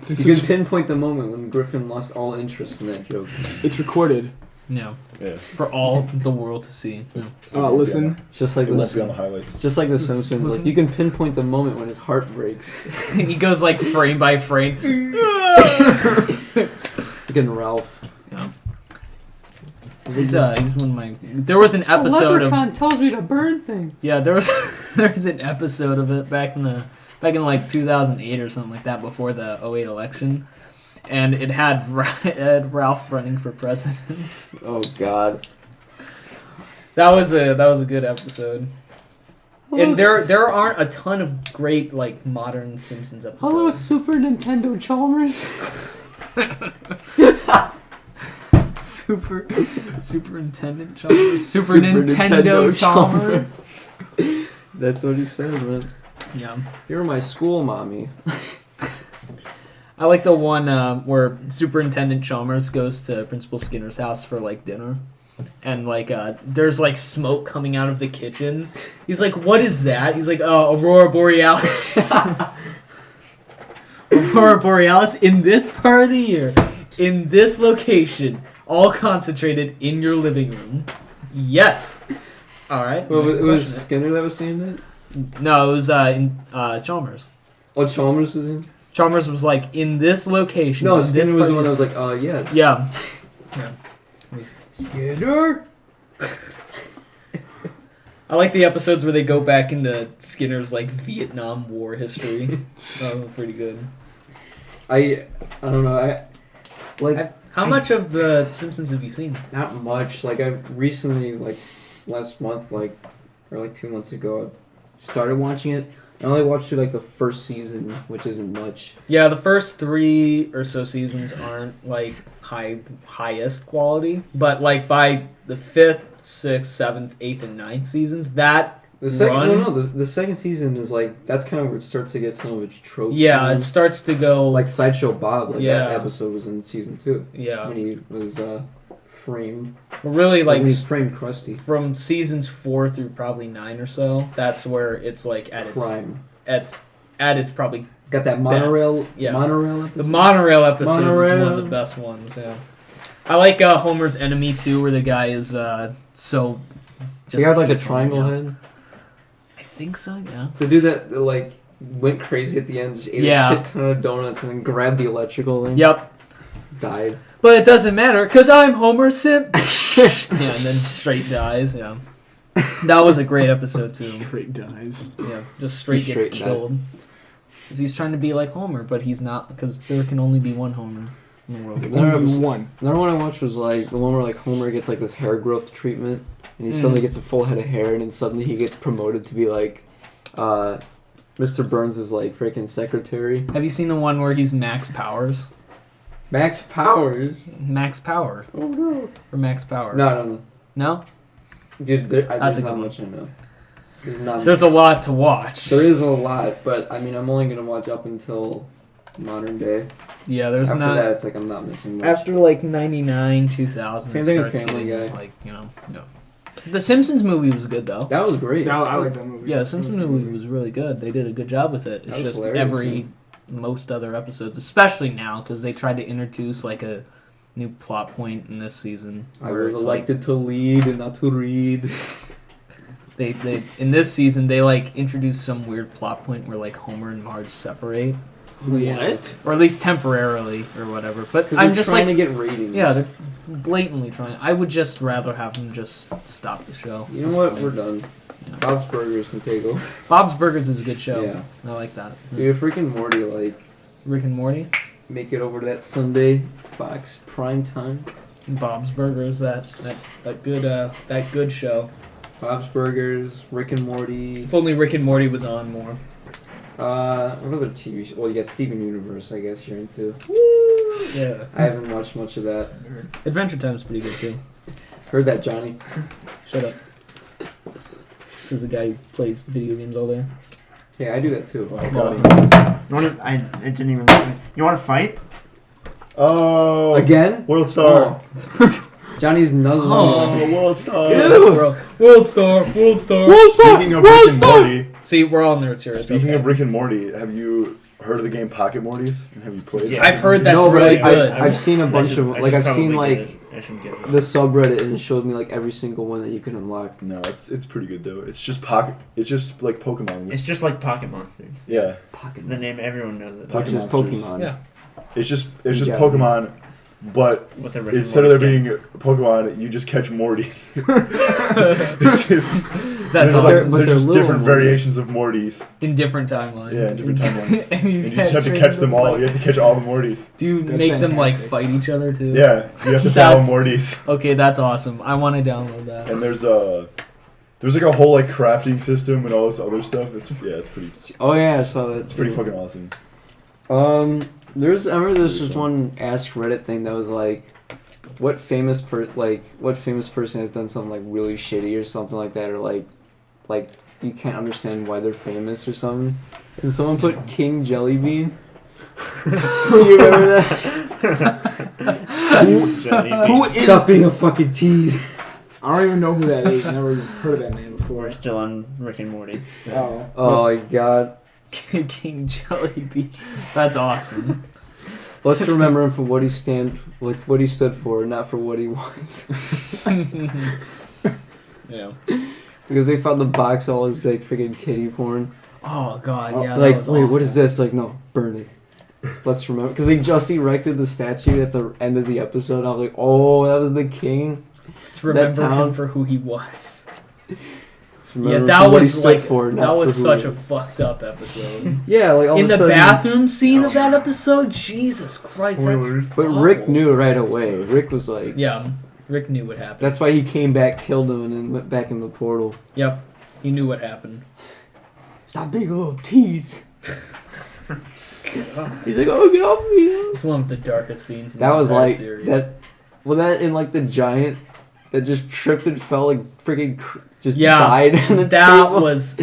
You can pinpoint the moment when Griffin lost all interest in that joke. It's recorded. No. Yeah. For all the world to see. Listen. Just like It must the be on the highlights. just like the Simpsons. Like you can pinpoint the moment when his heart breaks. He goes like frame by frame. Again, Ralph. Yeah. He's one of my. There was an episode of. tells me to burn things. Yeah, there was an episode of it back in like 2008 or something like that, before the 2008 election, and it had Ralph running for president. Oh God. That was a good episode. And there aren't a ton of great like modern Simpsons episodes. Hello, Super Nintendo Chalmers. Superintendent Chalmers. Super Nintendo Chalmers. That's what he said, man. Yeah. You're my school mommy. I like the one where Superintendent Chalmers goes to Principal Skinner's house for like dinner, and like there's like smoke coming out of the kitchen. He's like, "What is that?" He's like, "Oh, Aurora Borealis." Aurora Borealis in this part of the year, in this location, all concentrated in your living room. Yes. All right. Well, it was Skinner that was saying that? No, it was in Chalmers. Oh, Chalmers was in? Chalmers was like, in this location. No, in this Skinner was the part one of- that was like, yes. Yeah. Yeah. Skinner? I like the episodes where they go back into Skinner's like Vietnam War history. That was pretty good. I don't know. How much of the Simpsons have you seen? Not much. Like I recently, like last month, or 2 months ago, I started watching it. I only watched through like the first season, which isn't much. Yeah, the first 3 or so seasons aren't like highest quality, but like by the 5th, 6th, 7th, 8th, and 9th seasons, that The second, run, the second season is like that's kind of where it starts to get some of its tropes. yeah, in. it starts to go like Sideshow Bob. Like Yeah. that episode was in season 2 yeah, when he was framed. really like when he framed Krusty. from seasons 4 through probably 9 or so. That's where it's like at its Prime. at its probably Got that monorail. Best, yeah. Monorail. the Episode? monorail episode is one Monorail. of the best ones. Yeah, I like Homer's Enemy too, where the guy is so. He had like a hates Homer, triangle yeah. head. I think so. Yeah. The dude that like went crazy at the end, just ate Yeah. a shit ton of donuts and then grabbed the electrical thing. Yep. Died. But it doesn't matter because I'm Homer Simp. Yeah, and then straight dies. Yeah. That was a great episode too. Straight dies. Yeah, just straight gets Straight dies. killed. Because he's trying to be like Homer, but he's not. Because there can only be one Homer in the world. Another Only episode- one. Another one I watched was like the one where like Homer gets like this hair growth treatment and he suddenly gets a full head of hair and then suddenly he gets promoted to be like Mr. Burns' like freaking secretary. Have you seen the one where he's Max Powers? Max Powers. Max Power Oh no. or Max Power? No. No? Dude, That's there's a not good one. much I know. There's not. There's a lot to watch. There is a lot, but I mean, I'm only gonna watch up until modern day. Yeah, there's After not. that, it's like I'm not missing much. After like 99, 2000, Same it thing with starts Family getting, Guy. like, you know. The Simpsons movie was good though. That was great. Yeah, I like that movie. Yeah, the Simpsons movie was really good. They did a good job with it. That It's was just hilarious, most other episodes, especially now, because they tried to introduce like a new plot point in this season. I where was it's elected to lead and not to read. they in this season they like introduced some weird plot point where like Homer and Marge separate, What? or at least temporarily or whatever. But Because I'm they're just trying like, to get ratings. yeah, they're blatantly trying. I would just rather have them just stop the show. You at know this what? point. We're done. Yeah. Bob's Burgers can take over. Bob's Burgers is a good show. Yeah. I like that. Dude, if Rick and Morty like Rick and Morty, make it over to that Sunday Fox prime time. Bob's Burgers, that good show. Bob's Burgers, Rick and Morty. If only Rick and Morty was on more. What other TV show? Well, you got Steven Universe, I guess you're into. Woo! Yeah. I haven't watched much of that. Adventure Time's pretty good too. Heard that, Johnny. Shut up. This is the guy who plays video games all day. Yeah, I do that too. Oh, Well, God. You want to? I didn't even. Listen. You want to fight? Oh. Again? World Star. Johnny's nuzzling. Oh, World Star. Ew. World Star. World Star. Speaking of Rick and Morty. See, we're all nerds here. It's Speaking okay. of Rick and Morty, have you heard of the game Pocket Mortys? And have you played it? Yeah. I've heard that's No, but really I- good. I've seen a bunch of like I've seen like I should get it. the subreddit and it showed me like every single one that you can unlock. No, it's pretty good though. It's just pocket. It's just like Pokemon. It's just like Pocket Monsters. Yeah, Pocket. The name everyone knows it. Pocket Which is Monsters. Pokemon. Yeah. it's just Yeah. Pokemon, but With a Rick and instead of there Morty being Pokemon, you just catch Morty. That's there's awesome. but they're they're just little different Mortys. variations of Mortys. In different timelines. Yeah, in different timelines. and And you just have to catch them all. You have to catch all the Mortys. Do you That's make them like fantastic. fight each other too? Yeah, you have to battle That's- Mortys. Okay, that's awesome. I want to download that. And there's like a whole like crafting system and all this other stuff. It's pretty. Oh yeah, I saw that. It's pretty fucking awesome. I remember there's this one Ask Reddit thing that was like, what famous person has done something like really shitty or something like that, or like you can't understand why they're famous or something. And someone put King Jellybean. You remember that? Who is? Stop being a fucking tease. I don't even know who that is. I never even heard of that name before. We're still on Rick and Morty. Oh. Oh my god. King Jellybean. That's awesome. Let's remember him for what he what he stood for, not for what he was. Yeah. Because they found the box all his like freaking kitty porn. Oh god, yeah. Like, that was wait, awful. what is this? Like, no, burn it. Let's remember, because they just erected the statue at the end of the episode. I was like, oh, that was the king. Let's remember town. him for who he was. Let's Yeah, remember that for what he was stood like for, not that was for who such he a was. fucked up episode. Yeah, like all In of the a sudden, bathroom scene of that episode, Jesus Christ, Spoilers. that's But awful. Rick knew right away. Rick was like, Yeah, Rick knew what happened. that's why he came back, killed him, and then went back in the portal. Yep, he knew what happened. Stop being a little tease. He's like, oh, get off me. It's one of the darkest scenes in That the was entire like series. that. Well, that in like the giant that just tripped and fell like freaking just Yeah, died in the that table. was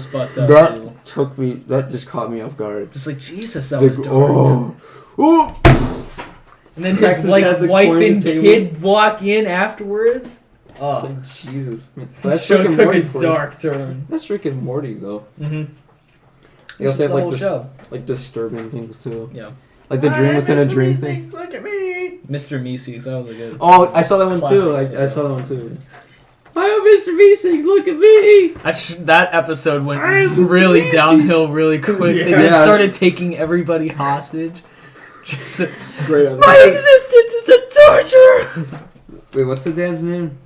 fucked up That too. took me. That just caught me off guard. Just like Jesus, that Like, was dark. oh, And then his Texas like had the wife corner and table. kid walk in afterwards. Oh, like, Jesus. Man. the That's show Rick and took Morty a for you. dark turn. That's Rick and Morty though. Mm-hmm. They also have like whole this, show. like disturbing things too. Yeah, Like the dream within a dream thing. Look at me. Mr. Meeseeks, that was a good. Oh, I saw that one Classic too. episode. I saw that one too. I am Mr. V6. Look at me. That episode went I'm really Mr. downhill really quick. They Yeah. just started taking everybody hostage. Just Great. my existence is a torture. Wait, what's the dad's name?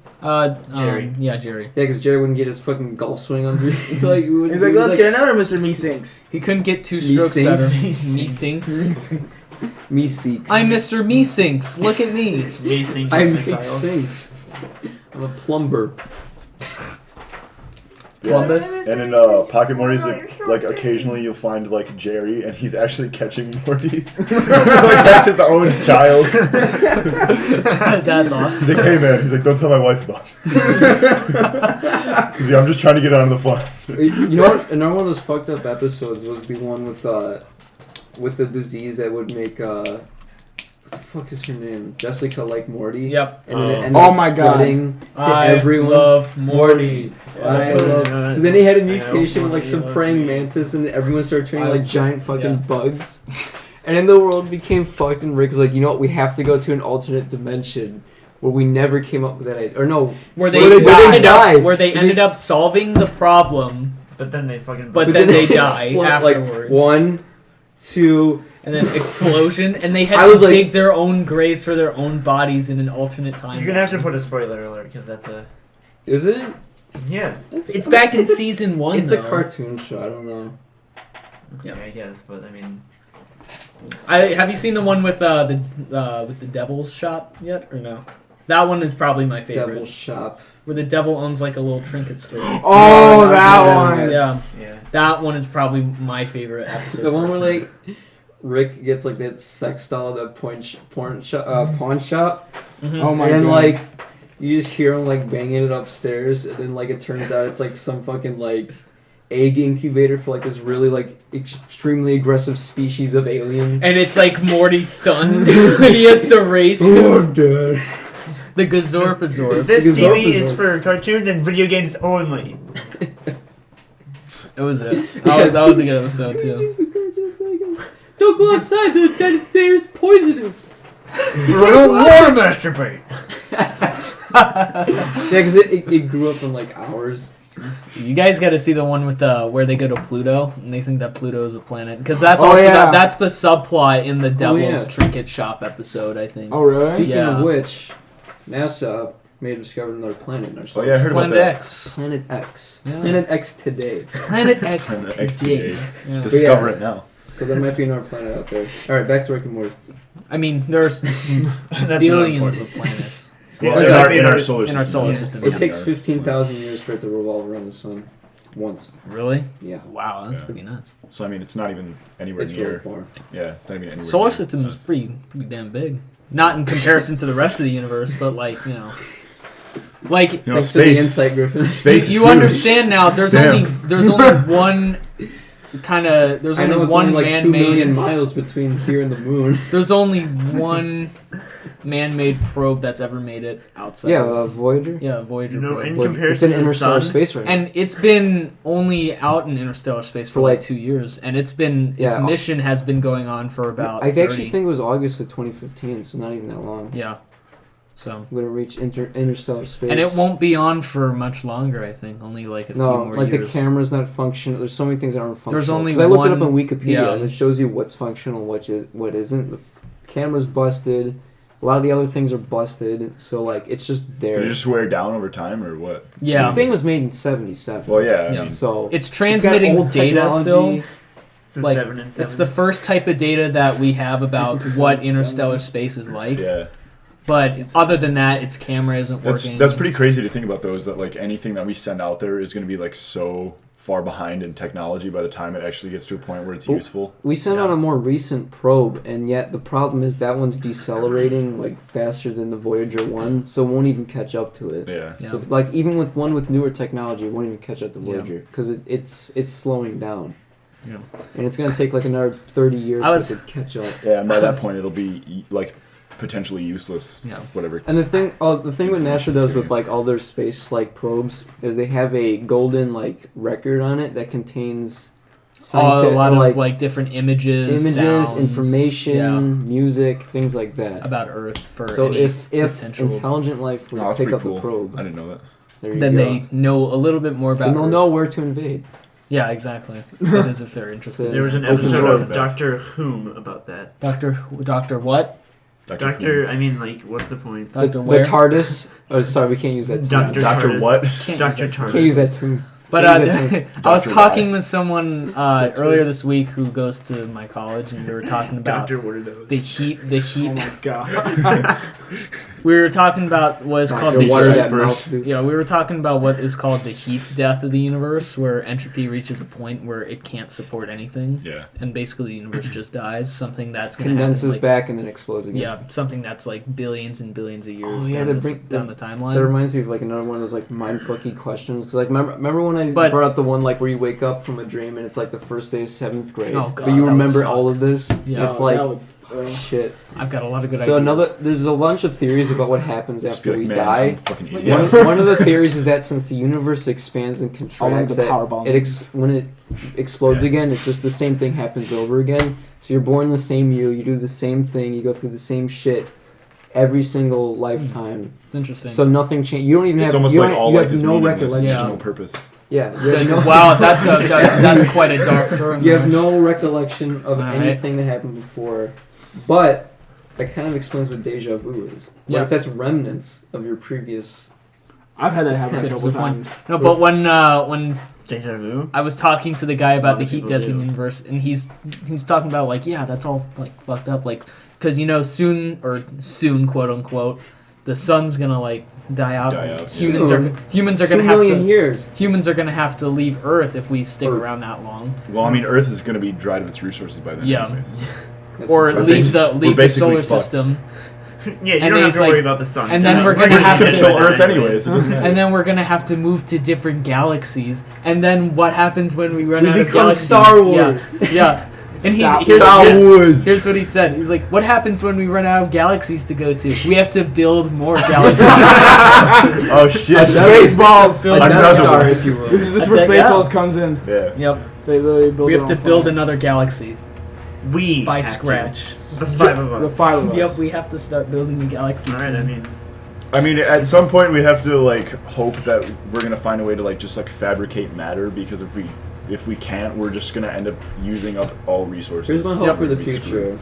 Jerry. Yeah, Jerry. Yeah, because Jerry wouldn't get his fucking golf swing under. Like, He's like, let's get another Mr. Meesinks. He couldn't get two strokes Meesinks. better. Meesinks. me seeks. I'm Mr. Meesinks. Look at me. Me sinking I'm missiles. sinks. I'm a plumber. Columbus. And in Pocket Morty's, like occasionally you'll find like Jerry, and he's actually catching Mortys. Like that's his own child. That's He's awesome. like, hey man, he's like, don't tell my wife about it. He's like, I'm just trying to get out of the fun. You know what? Another one of those fucked up episodes was the one with the disease that would make what the fuck is her name? Jessica like Morty. Yep. And then it ended Oh up my God. spreading to I everyone. love Morty. I love- So then he had a mutation with like some praying mantis, and everyone started turning like giant fucking bugs. And then the world became fucked, and Rick was like, you know what? We have to go to an alternate dimension where we never came up with that idea. Or no, Where they, Where they ended die. up, where they ended up solving the problem, But then they fucking. but then they die explode, afterwards. Like 1, 2. And then explosion, and they had I to was like- dig their own graves for their own bodies in an alternate time. You're gonna have to put a spoiler alert because that's a. Is it? Yeah. It's back in season 1. It's though. a cartoon show. I don't know. Yeah. I guess, but I mean. Have you seen the one with the Devil's Shop yet, or no? That one is probably my favorite. Devil's Shop. Where the devil owns like a little trinket store. Oh, that Yeah. one. Yeah, Yeah. that one is probably my favorite episode. The one where personally. Rick gets like that sex doll at that pawn shop. Oh my And then god. like you just hear him like banging it upstairs, and then like it turns out it's like some fucking like egg incubator for like this really like extremely aggressive species of alien. And it's like Morty's son. He has to race him. Oh god. The Gazorpazorp. This Because TV is Zorpazorp. for cartoons and video games only. It was it. That was a good episode too. Don't go outside. That bear's poisonous. I don't want to masturbate. Yeah, because it grew up in like hours. You guys got to see the one with where they go to Pluto and they think that Pluto is a planet because that's Oh, also yeah. that's the subplot in the Devil's yeah. Trinket Shop episode, I think. Oh really? Speaking Yeah. of which, NASA may have discovered another planet in our Oh solar yeah, I heard about Planet that. X. Planet X. Yeah. Planet X today. Planet X Planet X today. today. Yeah. Discover Yeah. it now. So there might be another planet out there. Alright, back to Rick and Morty. I mean, there's That's billions not of planets Well, There's in gotta our, be in our another- solar in our system. solar Yeah. system. It yeah. takes 15,000 years for it to revolve around the sun. Once. Really? Yeah. Wow, that's Yeah. pretty nuts. So I mean, it's not even anywhere It's really near. far. Yeah, it's not even anywhere. Solar near system is us. pretty damn big. Not in comparison to the rest of the universe, but like like You know, Thanks to the space. insight, Griffin. Space. you is huge. understand now. There's Damn. only one kind of there's I know only it's one only like 2 million man-made miles between here and the moon. there's only one man-made probe that's ever made it outside. Yeah, of- Voyager. yeah, Voyager. You know, probe. in But comparison it's in to the interstellar sun, space right now. And it's been only out in interstellar space for For, like like- 2 years, and its Yeah. mission has been going on for about I 30. actually think it was August of 2015, so not even that long. Yeah. So. We're gonna reach interstellar space. And it won't be on for much longer, I think. Only like a few No, more like years. the camera's not functional. There's so many things that aren't functional. There's only 'Cause I looked it up one- on Wikipedia, yeah. and it shows you what's functional, what isn't. The camera's busted. A lot of the other things are busted. So like, it's just there. Did it just wear down over time, or what? Yeah. The thing was made in '77. Well, yeah. I Yeah. mean, So It's got transmitting old data still. technology. It's the like, 7 and 7. It's the first type of data that we have about 50% what interstellar space is like. yeah. But other than that, its camera isn't working. That's pretty crazy to think about, though. Is that like anything that we send out there is going to be like so far behind in technology by the time it actually gets to a point where it's Oh. useful. We sent Yeah. out a more recent probe, and yet the problem is that one's decelerating like faster than the Voyager one, so it won't even catch up to it. Yeah. Yeah. So like even with newer technology, it won't even catch up to Yeah. Voyager because it's slowing down, Yeah. and it's gonna take like another 30 years I was- to catch up. Yeah, and by that point it'll be like potentially useless. Yeah. Whatever. And the thing what NASA does with Experience. like all their space like probes is they have a golden like record on it that contains A lot like, of like different images, images, sounds, information, yeah, music, things like that. about Earth for So any if potential. intelligent life were Oh, to that's pick pretty up cool. the probe, I didn't know that. there you then go. they know a little bit more about And they'll Earth. know where to invade. Yeah, exactly. That is if they're interested. There was an Open episode door. of Doctor Whom about that. Doctor what? Doctor, I mean, like, what's the point? Doctor The where? TARDIS. Oh, sorry, we can't use that. Term. Dr. Doctor TARDIS. what? Can't Doctor use that. TARDIS. Can't use that term. But Can't use that term. I was Dr. talking Y. with someone earlier this week who goes to my college, and we were talking about Doctor, what are those? the heat. Oh my god. We were talking about what is called So the water heat. that mouth, dude. Yeah, we were talking about what is called the heat death of the universe, where entropy reaches a point where it can't support anything, Yeah. and basically the universe just dies. Something that's going to Condenses happen, like, back and then explodes again. yeah, something that's like billions and billions of years Oh, yeah, down, they this- bring- down the That timeline. reminds me of like another one of those like mindfucky questions. Cause like remember when I But- brought up the one like where you wake up from a dream and it's like the first day of 7th grade, Oh, God, but you that would remember suck. all of this. Yeah. It's like That would- shit. I've got a lot of good So ideas. there's a bunch of theories about what happens Just be after like, we man, I'm die. a fucking Yeah. idiot. One of the theories is that since the universe expands and I like contracts, the that power bomb. when it explodes Yeah. again, it's just the same thing happens over again. So you're born the same you do the same thing, you go through the same shit every single lifetime. It's interesting. So nothing changes. You don't even It's have. almost you like don't- all you life have is no meaningless. recollection. There's Yeah. no purpose. Yeah, you have no, Wow, that's quite a dark term. you have no recollection of Alright. anything that happened before, but that kind of explains what deja vu is. What Yeah. if that's remnants of your previous? I've had that happen a Good couple point. times. No, but when Deja vu? I was talking to the guy about the Other heat people death in do. the universe, and he's talking about like, yeah, that's all like fucked up, like, because soon quote unquote, the sun's gonna like die out. Die out. Humans Soon. are humans are 2 gonna have million to years. humans are gonna have to leave Earth if we stick Earth. around that long. Well, I mean, Earth is going to be dried of its resources by then. Yeah. Anyways. That's or depressing. leave the basically solar fucked. system. Yeah, you And don't then have it's to worry like- about the sun. and then Yeah. we're gonna We're just have gonna to- kill Earth anyways. It doesn't matter. And then we're gonna have to move to different galaxies. And then what happens when we run We out of become galaxies? Star Wars. Yeah. And Stop. here's Wars. here's what he said. He's like, what happens when we run out of galaxies to go to? We have to build more galaxies. Oh shit. Spaceballs. Build Another Death Star, one. if you will. This is where Yeah. Spaceballs comes in. Yeah. Yep. They literally build. We their have to own build planets. another galaxy We by have to. scratch. The five of us. The five of us. Yep, we have to start building a galaxy. All right, soon. I mean, At some point we have to like hope that we're gonna find a way to like just like fabricate matter, because if we can't, we're just gonna end up using up all resources. Here's my hope Yep. for the We'll be future.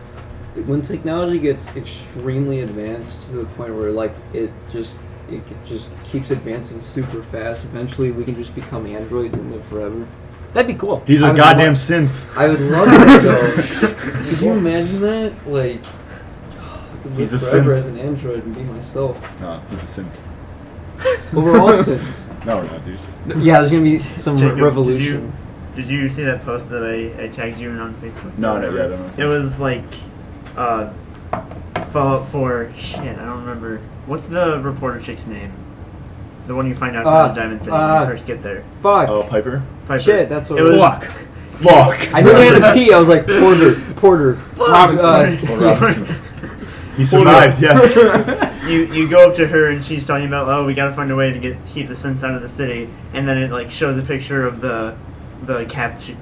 When technology gets extremely advanced to the point where like it just keeps advancing super fast, eventually we can just become androids and live forever. That'd be cool. He's a I'm goddamn not- synth. I would love that though. Could you imagine that? Like, I could live He's a forever synth. as an android and be myself. No, he's a synth. But we're all synths. No, we're not, dude. Yeah, there's gonna be some Jacob, revolution. did you see that post that I tagged you in on Facebook? No, yeah, I don't know. It was like Fallout 4. Shit, I don't remember. What's the reporter chick's name? The one you find out from the Diamond City when you first get there. Fuck. Oh, Piper. Piper. Shit, that's what it it was. was. Fuck. I knew he had a P. I was like, Porter. Robinson. Or Robinson. He survived. Yes. You go up to her and she's talking about, oh, we gotta find a way to keep the sense out of the city, and then it like shows a picture of the captcha.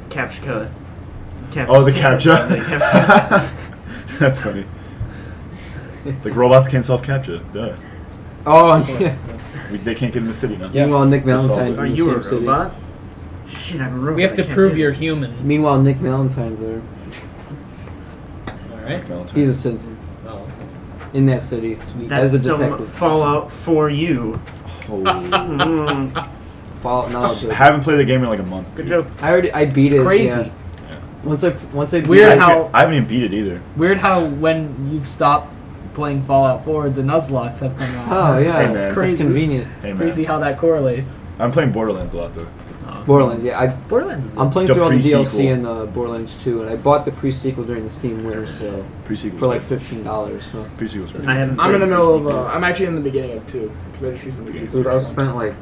Oh, the captcha. The captcha. That's funny. It's like robots can't solve captcha. Duh. Oh, yeah. They can't get in the city now. Yeah. Meanwhile, Nick They solved Valentine's it. Are in the you a same city. robot? Shit, I'm a robot. We have to I can't prove do you're this. human. Meanwhile, Nick Valentine's there. All right. Valentine's. He's a synth Oh. in that city That's as a some detective. Fallout for you. Oh. Fallout. No, I haven't played the game in like a month. Good dude. joke. I beat it. Crazy. Yeah. Once I beat Weird it, how- I haven't even beat it either. Weird how when you've stopped playing Fallout 4, the Nuzlocke have come out. Oh yeah, Hey, man. it's That's crazy. Convenient. Hey man, Crazy how that correlates. I'm playing Borderlands a lot though. So. Borderlands. Yeah, Borderlands. I'm playing The through all the pre-sequel. DLC in Borderlands 2, and I bought the pre-sequel during the Steam Winter Sale Pre-sequel for like $15. So. pre-sequel. I haven't. I'm in the played middle of. sequel. I'm actually in the beginning of 2 because I just recently beat it. Dude, I spent like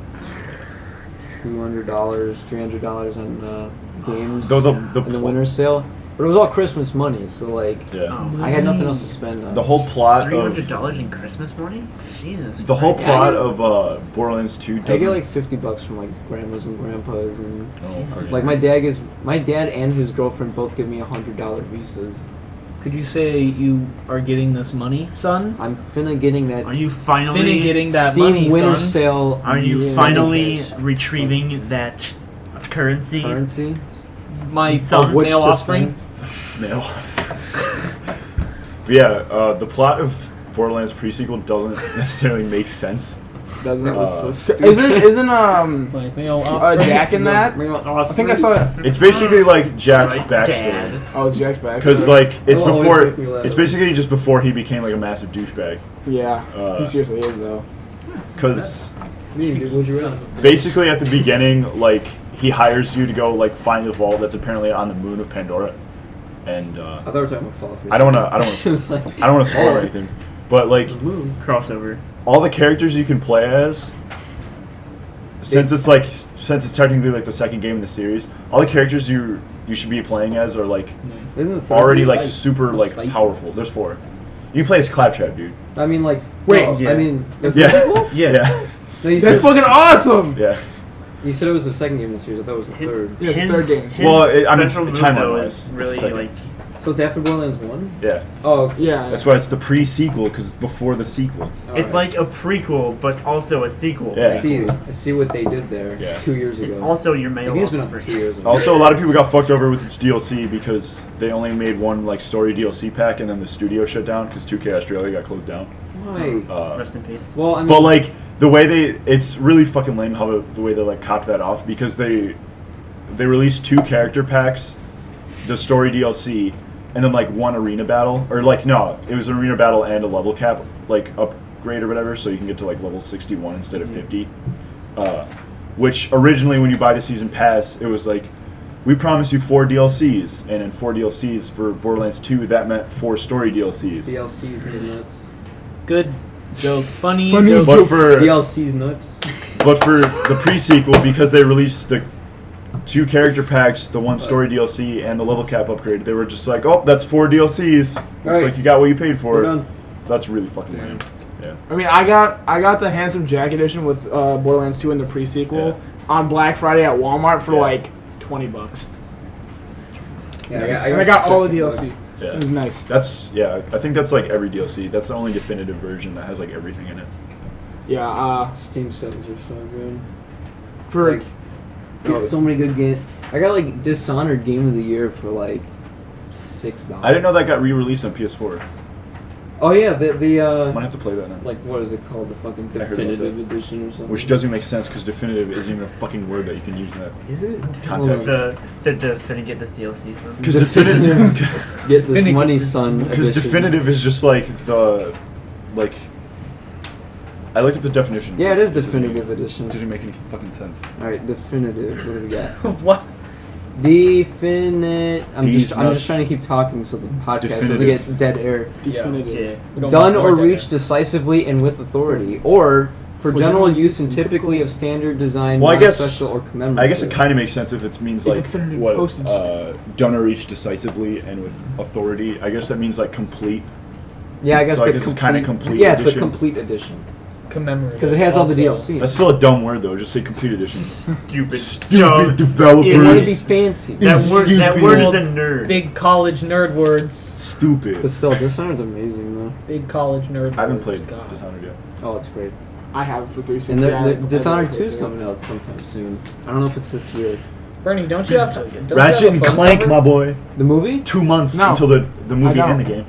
$200, $300 on games Though in the Winter Sale, but it was all Christmas money, so like Yeah. Oh. I had nothing else to spend on. The whole plot $300 of in Christmas morning? Jesus. the whole Christ. plot of Borderlands 2 I doesn't. get like $50 from like grandmas and grandpas, and Oh, fuck. like my dad and his girlfriend both give me $100 visas. Could you say you are getting this money, son? I'm finna getting that Are you finally? Finna getting that Steam money, Winter son. Sale. Are you yeah, finally cash. retrieving that currency? Currency? My Some which male to offspring. Male. But yeah, the plot of Borderlands pre-sequel doesn't necessarily make sense. Doesn't That it? was so stupid. Isn't My male offspring. Jack in that? I think I saw it. It's basically like Jack's Like backstory. Dad. Oh, it's Jack's back. Because like it's It'll always before, make me laugh. it's basically just before he became like a massive douchebag. Yeah, Uh, he seriously is though. Because Would you rather? basically at the beginning, like he hires you to go like find the vault that's apparently on the moon of Pandora, and I thought we were talking about Fallout. I don't wanna It was like I don't want to spoil anything, but like Crossover. all the characters you can play as, since it's technically like the second game in the series, all the characters you should be playing as are like Isn't it already fancy like spice? super It's like spicy. powerful. There's 4. You can play as Claptrap, dude. I mean, like Wait, no, yeah. I mean, the Yeah. sequel? Yeah. Yeah. No, you That's said, fucking awesome. Yeah. you said it was the second game in the series. I thought it was the third. Yeah, it's the third game. His Well, I mean, special move, timeline though, wise, is it's really the second. like So it's after Borderlands 1? Yeah. Oh, okay. Yeah. That's why it's the pre-sequel, because before the sequel. it's like a prequel, but also a sequel. Yeah. I see what they did there Yeah. 2 years ago. It's also your the male game's been up offspring. for 2 years. Also, a lot of people got fucked over with its DLC because they only made one like story DLC pack, and then the studio shut down because 2K Australia got closed down. Why? Rest in peace. Well, I mean, But like the way it's really fucking lame how the way they like copped that off, because they released 2 character packs, the story DLC, and then like 1 arena battle, or like no, it was an arena battle and a level cap like upgrade or whatever, so you can get to like level 61 instead of 50. Which originally when you buy the season pass, it was like we promise you 4 DLCs, and in 4 DLCs for Borderlands 2, that meant 4 story DLCs. DLC's the nuts. Good joke. Funny Funny joke. But for DLC's nuts. the pre-sequel, because they released the 2 character packs, the 1 story DLC, and the level cap upgrade, they were just like, oh, that's 4 DLCs. It's Alright. like you got what you paid for. We're done. So that's really fucking lame. Yeah. I mean, I got the Handsome Jack edition with Borderlands 2 and the pre-sequel on Black Friday at Walmart for like $20. Yeah, And I got all the DLC. Yeah. It was nice. That's I think that's like every DLC. That's the only definitive version that has like everything in it. Yeah. Steam sales are so good. For Like, get so many good games. I got like Dishonored Game of the Year for like $6. I didn't know that got re-released on PS4. Oh yeah, I might have to play that now. like what is it called? The fucking I heard about definitive that. edition or something. Which doesn't make sense because definitive isn't even a fucking word that you can use in that Is it? context. Finna get this DLC, son. Because definitive, Get this Finna money, get this- son. because edition. definitive is just like the, like. I looked up the definition. Yeah, it is doesn't make- definitive edition. Doesn't make any fucking sense. All right, definitive. What do we got? What? Definite. I'm These just nuts. trying to keep talking so the podcast doesn't Definitive. get dead air. definitive. Yeah. We don't Done want or more reached data. decisively and with authority, or for general use and typically of standard design, Well, I guess- non-special or commemorative. I guess it kind of makes sense if it means A like definitive what postage done or reached decisively and with authority. I guess that means like complete. Yeah, I guess so I the guess it's kinda complete Yeah, it's the edition. complete edition Commemorative. because it has all the also. DLC. That's still a dumb word though. Just say complete edition. Stupid. Stupid You developers. want to be fancy, That word is Stupid. a nerd. Big college nerd words. Stupid. but still, Dishonored's amazing though. Big college nerd words. I haven't played God. Dishonored yet. Oh, it's great. I have it for 360. And I haven't played Dishonored it 2 is yet. coming out sometime soon. I don't know if it's this year. Bernie, don't you have to? Don't Ratchet you and have a phone Clank, cover? my boy. The movie? 2 months No. until the movie I and the know. game.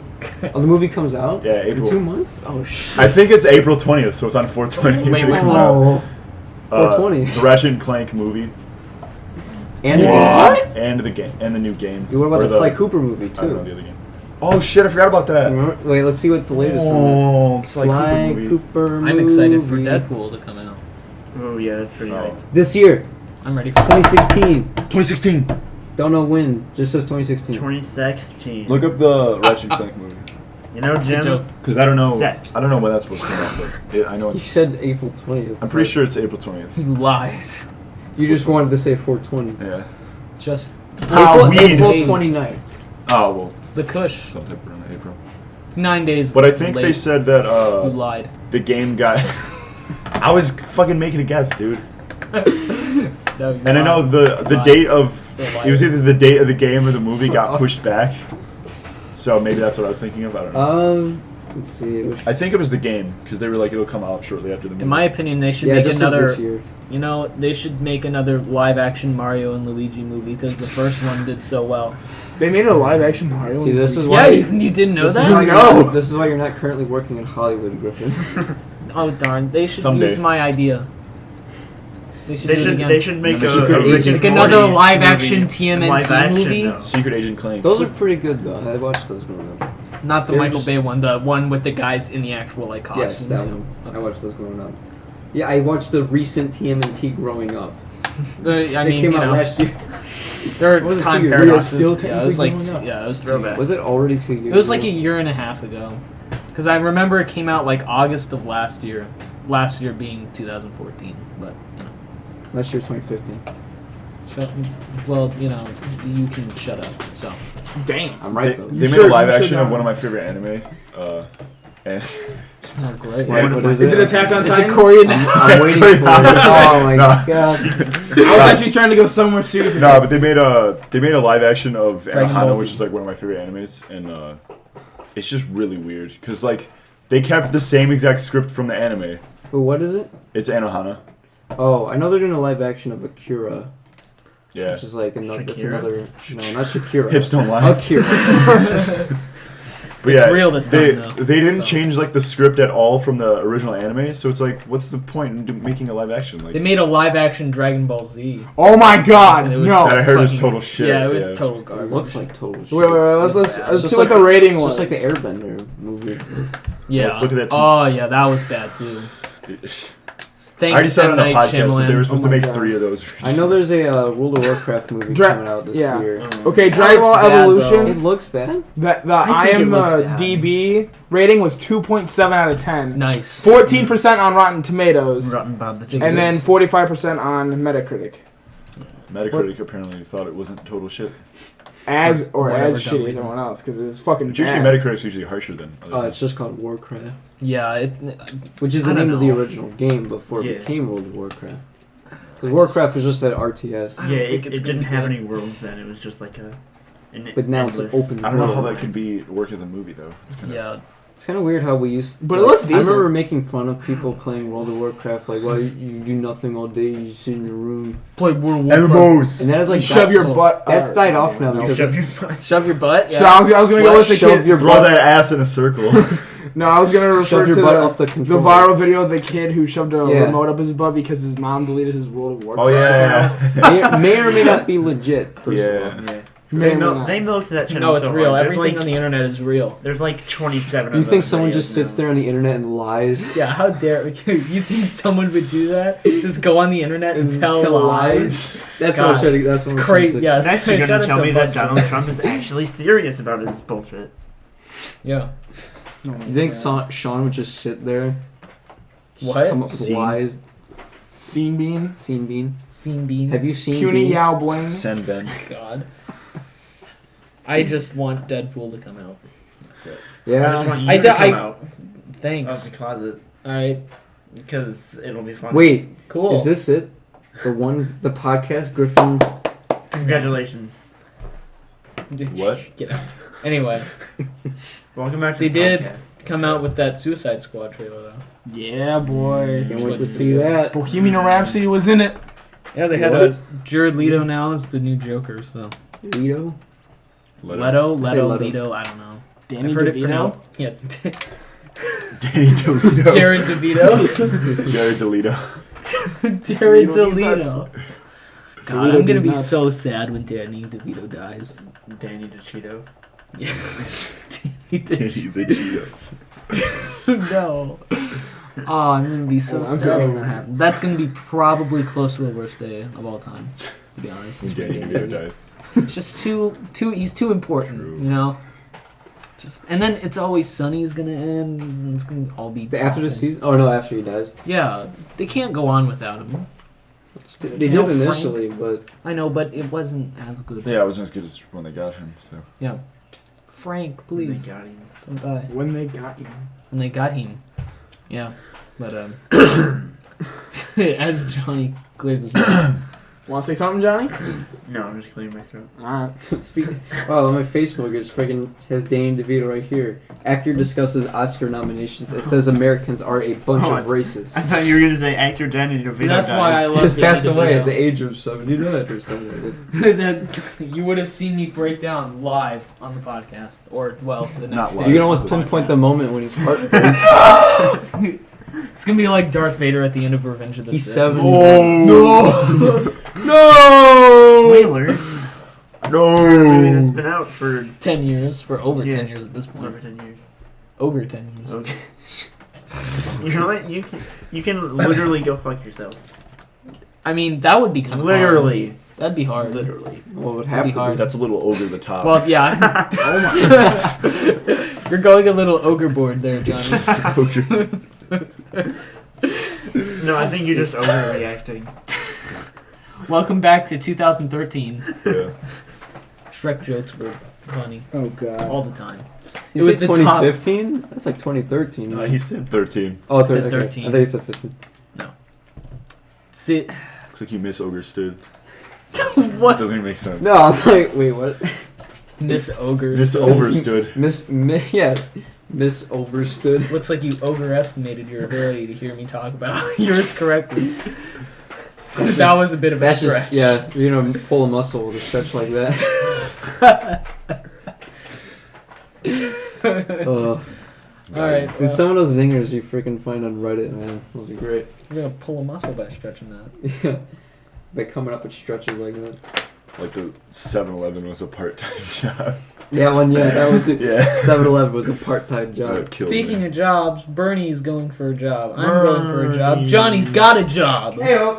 Oh, the movie comes out? Yeah, In April. 2 months? Oh shit. I think it's April 20th, so it's on 420. Wait, when it wait, comes out. Oh. 420. The Ratchet and Clank movie And and the game and the new game. Dude, what about Or the Sly Cooper movie I don't know the too? other game. Oh shit! I forgot about that. Remember? Wait, let's see what's the latest on Oh, that. Sly Sly Cooper movie. Cooper I'm excited for movie. Deadpool to come out. Oh yeah, that's pretty Oh. nice. This year, I'm ready for 2016. 2016. Don't know when. Just says 2016. 2016. Look up the Ratchet and Clank movie. You know, Good Jim. joke. Because I don't know. Sex. I don't know when that's supposed to come out, but I know You it's. said April 20th. I'm pretty sure it's April 20th. You lied. You just wanted to say 420. Yeah. Just April days. 29th. Oh well. The Kush. Sometime around April. It's 9 days. But I think late. they said that You lied. the game got. I was fucking making a guess, dude. No, you And I know lied. the Lied. date of You're it was lying. either the date of the game or the movie got pushed back. So maybe that's what I was thinking of. I don't know. Let's see. Which, I think it was the game because they were like it'll come out shortly after the movie. In my opinion, they should yeah, it make just says another. this year. You know, they should make another live-action Mario and Luigi movie because the first one did so well. They made a live action Mario. See, this is movie. why. Yeah, you didn't know This is, that? why you're No. not, this is why you're not currently working in Hollywood, Griffin. Oh darn! They should Someday. use my idea. They should They do it should. again. They should make They a, should a create Rick and like another Morty live-action movie. TMNT Live action, movie? though. Secret Agent Clank. Those are pretty good though. I watched those growing up. Not the They're Michael just- Bay one, the one with the guys in the actual like costumes. Yes, that one. I watched those growing up. Yeah, I watched the recent TMNT growing up. I They mean, came you out know, last year. there are Was it 2 time years? paradoxes. We are still Yeah, it was like technically growing up. yeah, it was 2 Throwback. years. Was it already 2 years? It was like ago? a year and a half ago. Because I remember it came out like August of last year. Last year being 2014, but you know. Last year, 2015. Well, you know, you can shut up. So. Damn. I'm right They, though. they made should- a live you should action of know. one of my favorite anime. And Oh, great. What Is it Attack on Is Titan? it Korean? I'm waiting for it. Oh my god. I was actually trying to go somewhere serious. with no, that. but they made a live action of Dragon Ball Anohana, Z. which is like one of my favorite animes, and it's just really weird because like they kept the same exact script from the anime. But what is it? It's Anohana. Oh, I know they're doing a live action of Akira, Yeah. which is like another. That's Shakira? another. No, not Shakira. Hips don't lie. Akira. But It's yeah, real this they, time, though, They didn't so. change like the script at all from the original anime, so it's like, what's the point in making a live action? Like They made a live-action Dragon Ball Z. Oh my god, And it was no. that I heard was fucking- total shit. Yeah, it was total It garbage. looks like total shit. Wait, let's It's see just what the rating It's was. just like the Airbender movie. Yeah. Let's look at that too. Oh yeah, that was bad too. I already Thanks, said it M. on the Night podcast, but they were Shyamalan. supposed Oh to my make God. 3 of those. I know there's a World of Warcraft movie coming out this year. Okay, That Dragon Ball looks bad, Evolution. It looks bad. The I think it looks bad. IMDb rating was 2.7 out of 10. Nice. 14% on Rotten Tomatoes, Rotten Bob the Chicken. and then 45% on Metacritic. Metacritic apparently thought it wasn't total shit. As Whatever shitty dumb as reason. everyone else because it's fucking It's usually bad. Metacritic's usually harsher than Oh, others. it's just called Warcraft, Yeah, which is the I don't name of the know. original game before Yeah. it became World of Warcraft. Because Warcraft was just that RTS, Yeah, think it it's didn't gonna be have good. any worlds then. It was just like a. but now it's an endless- open I don't know how world. that could work as a movie though. It's kind of yeah. It's kind of weird how we used. But it looks I decent. remember making fun of people playing World of Warcraft, like, well, you do nothing all day, you sit in your room, Play World of Warcraft. MMOs. and that is like shove your so- butt. That's died off now You because shove your butt. Shove your butt. So I was gonna go What? with the Shove kid. your Throw that ass in a circle. No, I was gonna refer shove to your butt the up the the controller. viral video of the kid who shoved a Yeah. remote up his butt because his mom deleted his World of Warcraft. Oh yeah. may or may not be legit. First of Yeah. all. Yeah. May They, or may mil- not. they milked that channel No, it's so real. hard. There's Everything like, on the internet is real. there's like 27 You of think those someone videos just sits now. there on the internet and lies? Yeah, how dare you? You think someone would do that? Just go on the internet and tell lies? That's God. what I'm trying to. That's what It's I'm crazy. trying to say. Yes. Next, you're Shout gonna out tell to me that Buster. Donald Trump is actually serious about his bullshit. Yeah. Oh my You think God. Sean would just sit there, What? come up with Scene. lies? Scene Bean, Scene Bean. Scene Bean. Have you seen Puny Bean? Yao Bling. Send Ben. God. I just want Deadpool to come out. That's it. I Yeah. just want you I to d- come I- out Thanks. of the closet Alright. because it'll be fun. Wait, Cool. is this it? The podcast, Griffin? Congratulations. What? Get out. Anyway, Welcome back to They the did. podcast. come out with that Suicide Squad trailer though. Yeah, boy. Can't wait to see that. Bohemian Rhapsody was in it. Yeah, they had What? Jared Leto now as the new Joker, so Leto? Leto, Leto. Leto, I don't know. Danny I've heard it DeVito. pronounced. Yeah. Danny DeLito. Jared DeVito. Jared DeLito. Jared DeVito, he's DeLito. God, DeVito, I'm gonna he's be nuts. so sad when Danny DeVito dies. Danny DeCito. Yeah. Danny the Cheeto. No. Oh, I'm gonna be so Oh, I'm sad sorry. when that happens. That's gonna be probably close to the worst day of all time, to be honest. When Danny DeVito dies. It's just too he's too important, True. you know. Just and then It's Always Sunny's gonna end. And it's gonna all be After the awful. season? Oh no, after he dies. Yeah, they can't go on without him. They You know, did Frank- initially, but I know, but it wasn't as good. Yeah, it wasn't as good as when they got him. So Yeah. Frank, They please got him. don't die. When they got you. And they got him. Yeah, but as Johnny clears his mouth. Want to say something, Johnny? No, I'm just clearing my throat. Alright. wow, on my Facebook it's freaking has Danny DeVito right here. Actor discusses Oscar nominations. It says Americans are a bunch Oh, of racists. I thought you were gonna say actor Danny DeVito. See, that's why I dies. He love just passed Danny away DeVito. at the age of 79 or something like that. Then you would have seen me break down live on the podcast, or well, the Not next live. day. You can almost the pinpoint podcast. the moment when his heart breaks. It's gonna be like Darth Vader at the end of Revenge of the He's Sith. 7. Oh No! Spoilers. For a movie that's no! been out for 10 years, for over Yeah. 10 years at this point. over 10 years. Over 10 years. Okay. You know what? You can literally go fuck yourself. I mean, that would be kind of Literally. hard. That'd be hard. Literally. Well, it would That'd have be to hard. be. That's a little over the top. Well, yeah. Oh my. You're going a little ogre board there, Johnny. No, I think you're just overreacting. Welcome back to 2013. Yeah. Shrek jokes were funny Oh god. all the time. You It was said the top. 2015? That's like 2013. No, right? he said 13. Oh, said 13. 13. I think he said 15. See, Looks like you miss Ogre stood. what? Doesn't even make sense. No, I'm like, wait, what? Miss Ogre. Miss still. Overstood. Miss Overstood. Looks like you overestimated your ability to hear me talk about yours correctly. That was a bit of a That's stretch. just, yeah, you know, pull a muscle with a stretch like that. All right. Dude, some of those zingers you freaking find on Reddit, man, those are great. We're gonna pull a muscle by stretching that. Yeah. By coming up with stretches like that. Like the 7-Eleven was a part-time job. That one, that was it. Yeah. 7-Eleven was a part-time job. That killed Speaking me. of jobs, Bernie's going for a job. I'm going for a job. Johnny's got a job. Hey,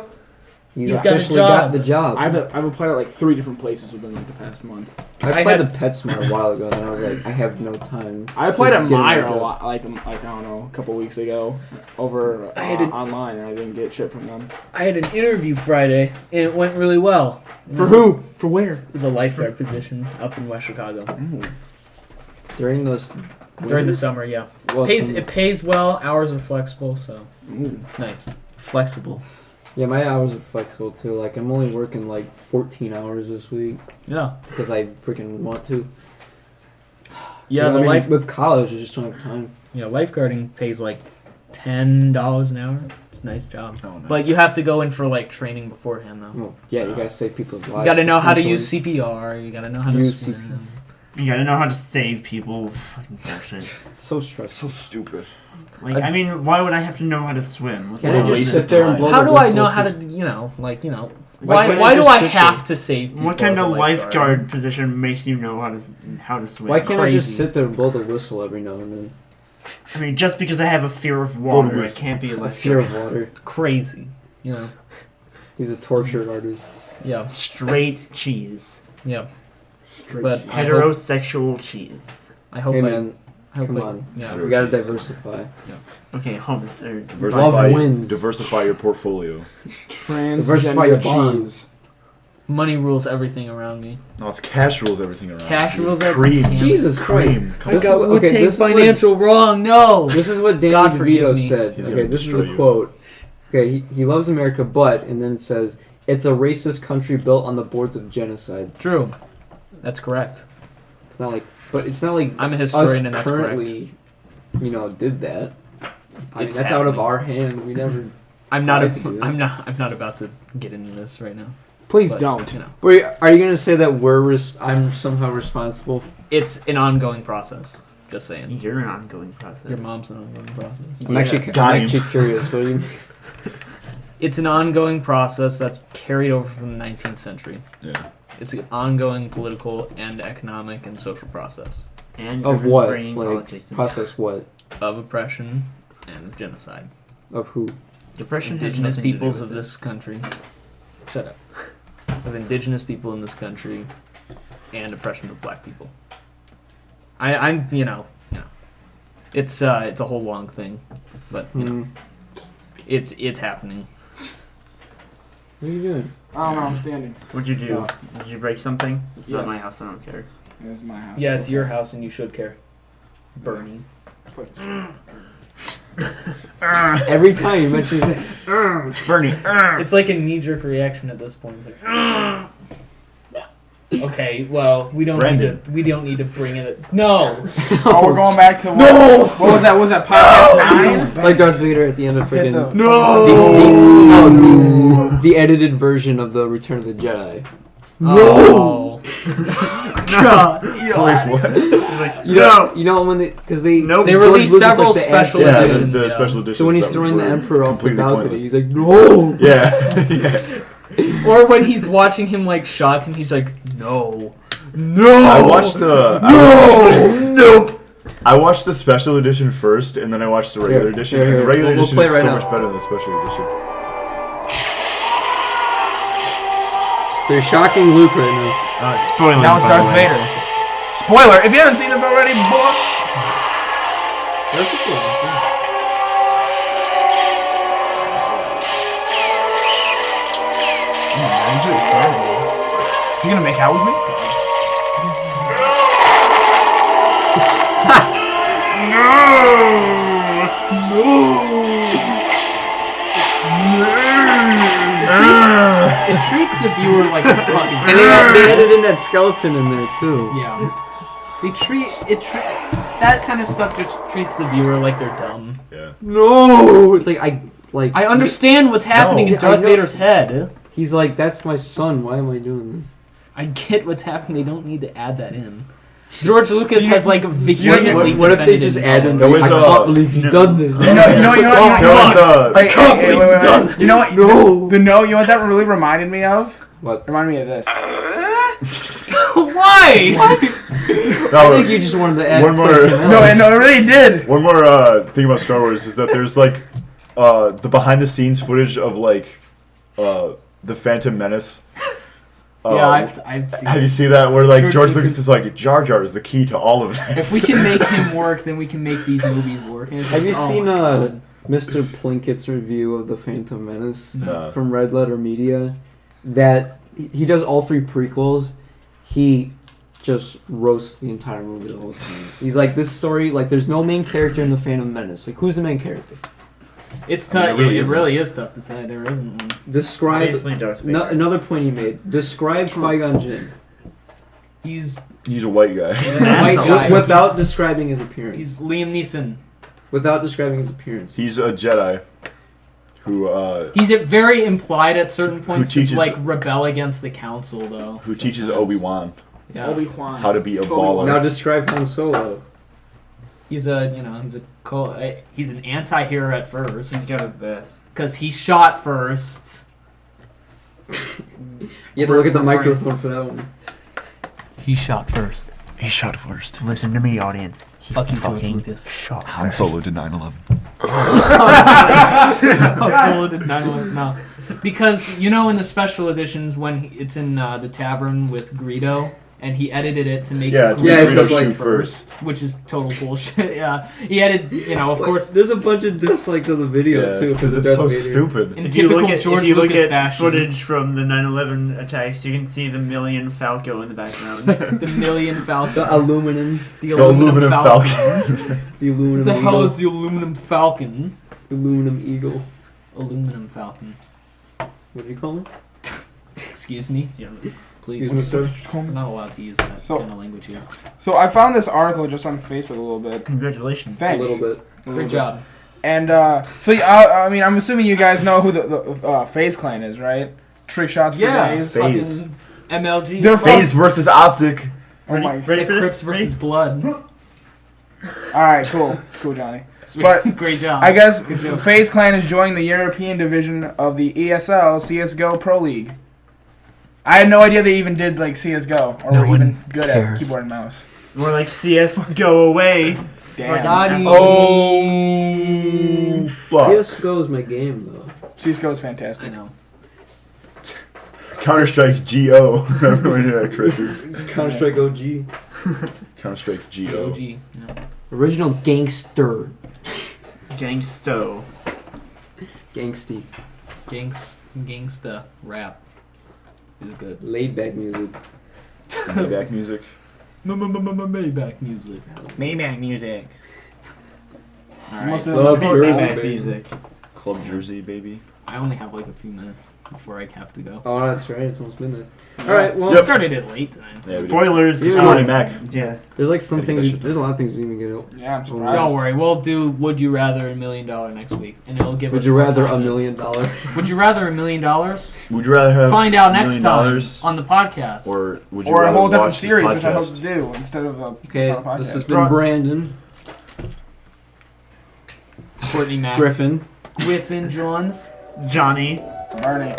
He's He's got a officially job. got the job. I've applied at like 3 different places within like the past month. I I applied had- to PetSmart a while ago, and I was like, I have no time. I applied at to get Meyer another a job. lot, like I don't know, a couple weeks ago, over I had an- online, and I didn't get shit from them. I had an interview Friday, and it went really well. For who? For where? It was a lifeguard position up in West Chicago. During those. During the summer, yeah. Well, It pays well, hours are flexible, so Ooh. it's nice. Flexible. Yeah, my hours are flexible too. Like, I'm only working like 14 hours this week Yeah. because I freaking want to. Yeah, I the mean, with college, I just don't have time. lifeguarding pays like $10 an hour. It's a nice job. Oh, nice. But you have to go in for like training beforehand though. Well, yeah, you gotta save people's lives. You gotta know how to use potentially. CPR, you gotta know how to Use swim. you gotta know how to save people. Fucking bullshit. It's so stressful. So stupid. Like, I mean, why would I have to know how to swim? What Can't the I hell just is sit this there and life? blow How the do I whistle know if how you- to, Why why can't I why do just I sit have there? to save people? What kind as a of lifeguard position makes you know how to swim? Why can't I just crazy. sit there and blow the whistle every now and then? I mean, just because I have a fear of water, I whistle. can't be a A lifeguard. fear of water. It's crazy. You know. He's a tortured artist. Yeah. Straight cheese. Yeah. Straight But shit. I hope, Heterosexual cheese. I hope Hey I, man, I hope come I, on. yeah. We gotta diversify. Okay, homes. Diversify, wins. diversify your portfolio. Diversify your Transgender bonds. cheese. Money rules everything around me. No, it's cash rules everything around. Cash you. rules cream. everything. Jesus Christ. Cream. Come This on. is- okay, this is what- wrong. No. This is what Danny God forgive DeVito me. said. He's Okay, gonna this is destroy a you. quote. Okay, he loves America, but, and then it says, it's a racist country built on the boards of genocide. True. That's correct. It's not like, but it's not like I'm a us historian and that's correct. currently, did that. I mean, It's that's out of happening. our hand. We never. I'm not. tried to do that. I'm not about to get into this right now. Please But, don't. You know, Wait, are you gonna say that I'm somehow responsible? it's an ongoing process. Just saying. You're an ongoing process. Your mom's an ongoing process. I'm actually got him. curious. What do you? It's an ongoing process that's carried over from the 19th century. Yeah. It's an ongoing political and economic and social process And Of Griffin's what? bringing Like politics into process what? of oppression and of genocide. Of who? it. Depression has Indigenous nothing to do peoples with of it. this country. Shut up. Of indigenous people in this country and oppression of black people. I'm it's a whole long thing, but it's happening. What are you doing? I don't know. I'm standing. What'd you do? No. Did you break something? It's not Yes. my house. I don't care. It's my house. Yeah, it's your house and you should care. Bernie. Every time you mention it, It's Bernie. It's like a knee-jerk reaction at this point. It's like, okay, well, we don't need to bring it. No. Oh, we're going back to what? No. What was that? Was that podcast 9? like Darth Vader at the end of Hit freaking the- the edited version of the Return of the Jedi. No. God. You know when because they Nope. They George released Lucas several liked to add special things Yeah, in. editions. the yeah. special editions. So when he's that throwing the were Emperor off the completely balcony, pointless. he's like, "No!" Yeah. Yeah. Or when he's watching him like shock and he's like, no. I watched the. Nope. I watched the special edition first, and then I watched the regular Here, edition. here, And the here. regular We'll edition play is right so now. much better than the special edition. They're shocking Luke right now. Spoilers. Now it's by the Darth way. Vader. Spoiler! If you haven't seen this already, bush. You gonna make out with me? It treats the viewer like it's fucking And they added in that skeleton in there too. Yeah. They treat that kind of stuff just treats the viewer like they're dumb. Yeah. No, it's like I understand what's happening in I Darth know. Vader's head. He's like, that's my son. Why am I doing this? I get what's happening. They don't need to add that in. George Lucas has like vehemently What if they defended just it. add in? There was, I can't believe you've done this. You know what? There was Wait, a. wait, wait. You know what? No. You know what that really reminded me of? What? Remind me of this. Why? I think you just wanted to add One more- points in No, there. it really did. One more thing about Star Wars is that there's like the behind the scenes footage of like the Phantom Menace. Yeah, I've seen Have it. you seen that where like George George Lucas- Lucas is like Jar Jar is the key to all of this? If we can make him work, then we can make these movies work. And it's Have like, you oh seen my God. Mr. Plinkett's review of the Phantom Menace No. from Red Letter Media? That he does all 3 prequels. He just roasts the entire movie the whole time. He's like, this story, like, there's no main character in the Phantom Menace. Like, who's the main character? It's I mean, tough. there really It isn't. really is tough to say. There isn't one. Describe Obviously Darth Vader. another point he made. Describe Qui-Gon Jinn He's He's a white guy. white Asshole. guy. without describing his appearance. He's Liam Neeson. Without describing his appearance. He's a Jedi who He's very implied at certain points teaches- to like rebel against the council, though. who teaches sometimes. Obi-Wan Yeah. Obi-Wan. how to be a Obi-Wan. Now baller. describe Han Solo. He's he's an anti-hero at first He's got a vest. because he shot first. You have to look at the microphone for that one. He shot first. He shot first. Listen to me, audience. He Fuck you, George fucking Lucas. shot Han first. Solo did 9/11. Han Solo did 9/11. No, because you know in the special editions when it's in the tavern with Greedo and he edited it to make Yeah, to Greedo make Greedo shoot shoot first. which is total bullshit. Yeah, he edited. Of course, there's a bunch of dislikes of the video too because it's Darth so Vader. stupid. in If you typical look at, George if you look Lucas at fashion, footage from the 9/11 attacks, you can see the Millennium Falco in the background. the Million Falcon, The aluminum. the The aluminum Falcon. The aluminum The eagle. hell is the Aluminum Falcon? Aluminum eagle. Aluminum Falcon. What do you call him? Excuse me. Yeah. Please. Excuse me, sir. We're not allowed to use that So- kind of language here. So I found this article just on Facebook a little bit. Congratulations. Thanks. A little bit. A little Great bit. job. And so I mean, I'm assuming you guys know who the FaZe Clan is, right? Trick shots for Yeah. days. FaZe. Fucking MLG. They're Phase versus Optic. Oh my. It's Ready like for this? Crips versus Blood. All right, cool, Johnny. But Great job. I guess Good job. FaZe Clan is joining the European division of the ESL CS:GO Pro League. I had no idea they even did like CS:GO or No were one even good cares. at keyboard and mouse. More like CS, go away. Damn. Fucking Oh, fuck. CSGO is my game though. CS:GO is I fantastic. know. Counter-Strike GO. Remember when you had Chris's? It's Counter Strike OG. Counter-Strike GO. OG. Yeah. Original gangster. Gangsto. Gangsty. Gangsta rap is good. Laid back music. Maybach music. Maybach music. Maybach music. Most of Love them- Jersey, Maybach baby. music. Club Jersey, baby. I only have like a few minutes before I have to go. Oh, that's right. It's almost midnight. All right. Well, We started it late tonight. Yeah, we did. Spoilers. It's Courtney Mack. Yeah. there's like some Gotta get that things. shit There's a lot of things we didn't even get out. Yeah, I'm surprised. Don't worry, we'll do Would You Rather $1 million next week, and it'll give Would us. you more rather time. $1 million? Would you rather $1 million? Would you rather have Find out $1 next million time on the podcast. or would you Or a rather whole different watch this series, which I hope podcast? to do instead of a Okay. podcast. This has been Brandon Courtney Mack, Griffin. Griffin Johns. Johnny. Barney.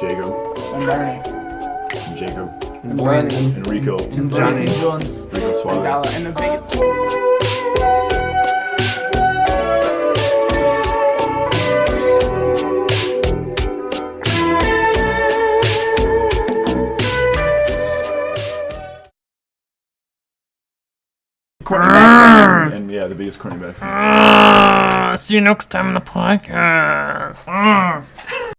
Jacob And Barney. and Jacob And Brandon. and Rico. And Johnny. Griffin Johns. Rico And Suave. Gala. And the biggest. And yeah, the biggest Courtney Mack. See you next time on the podcast.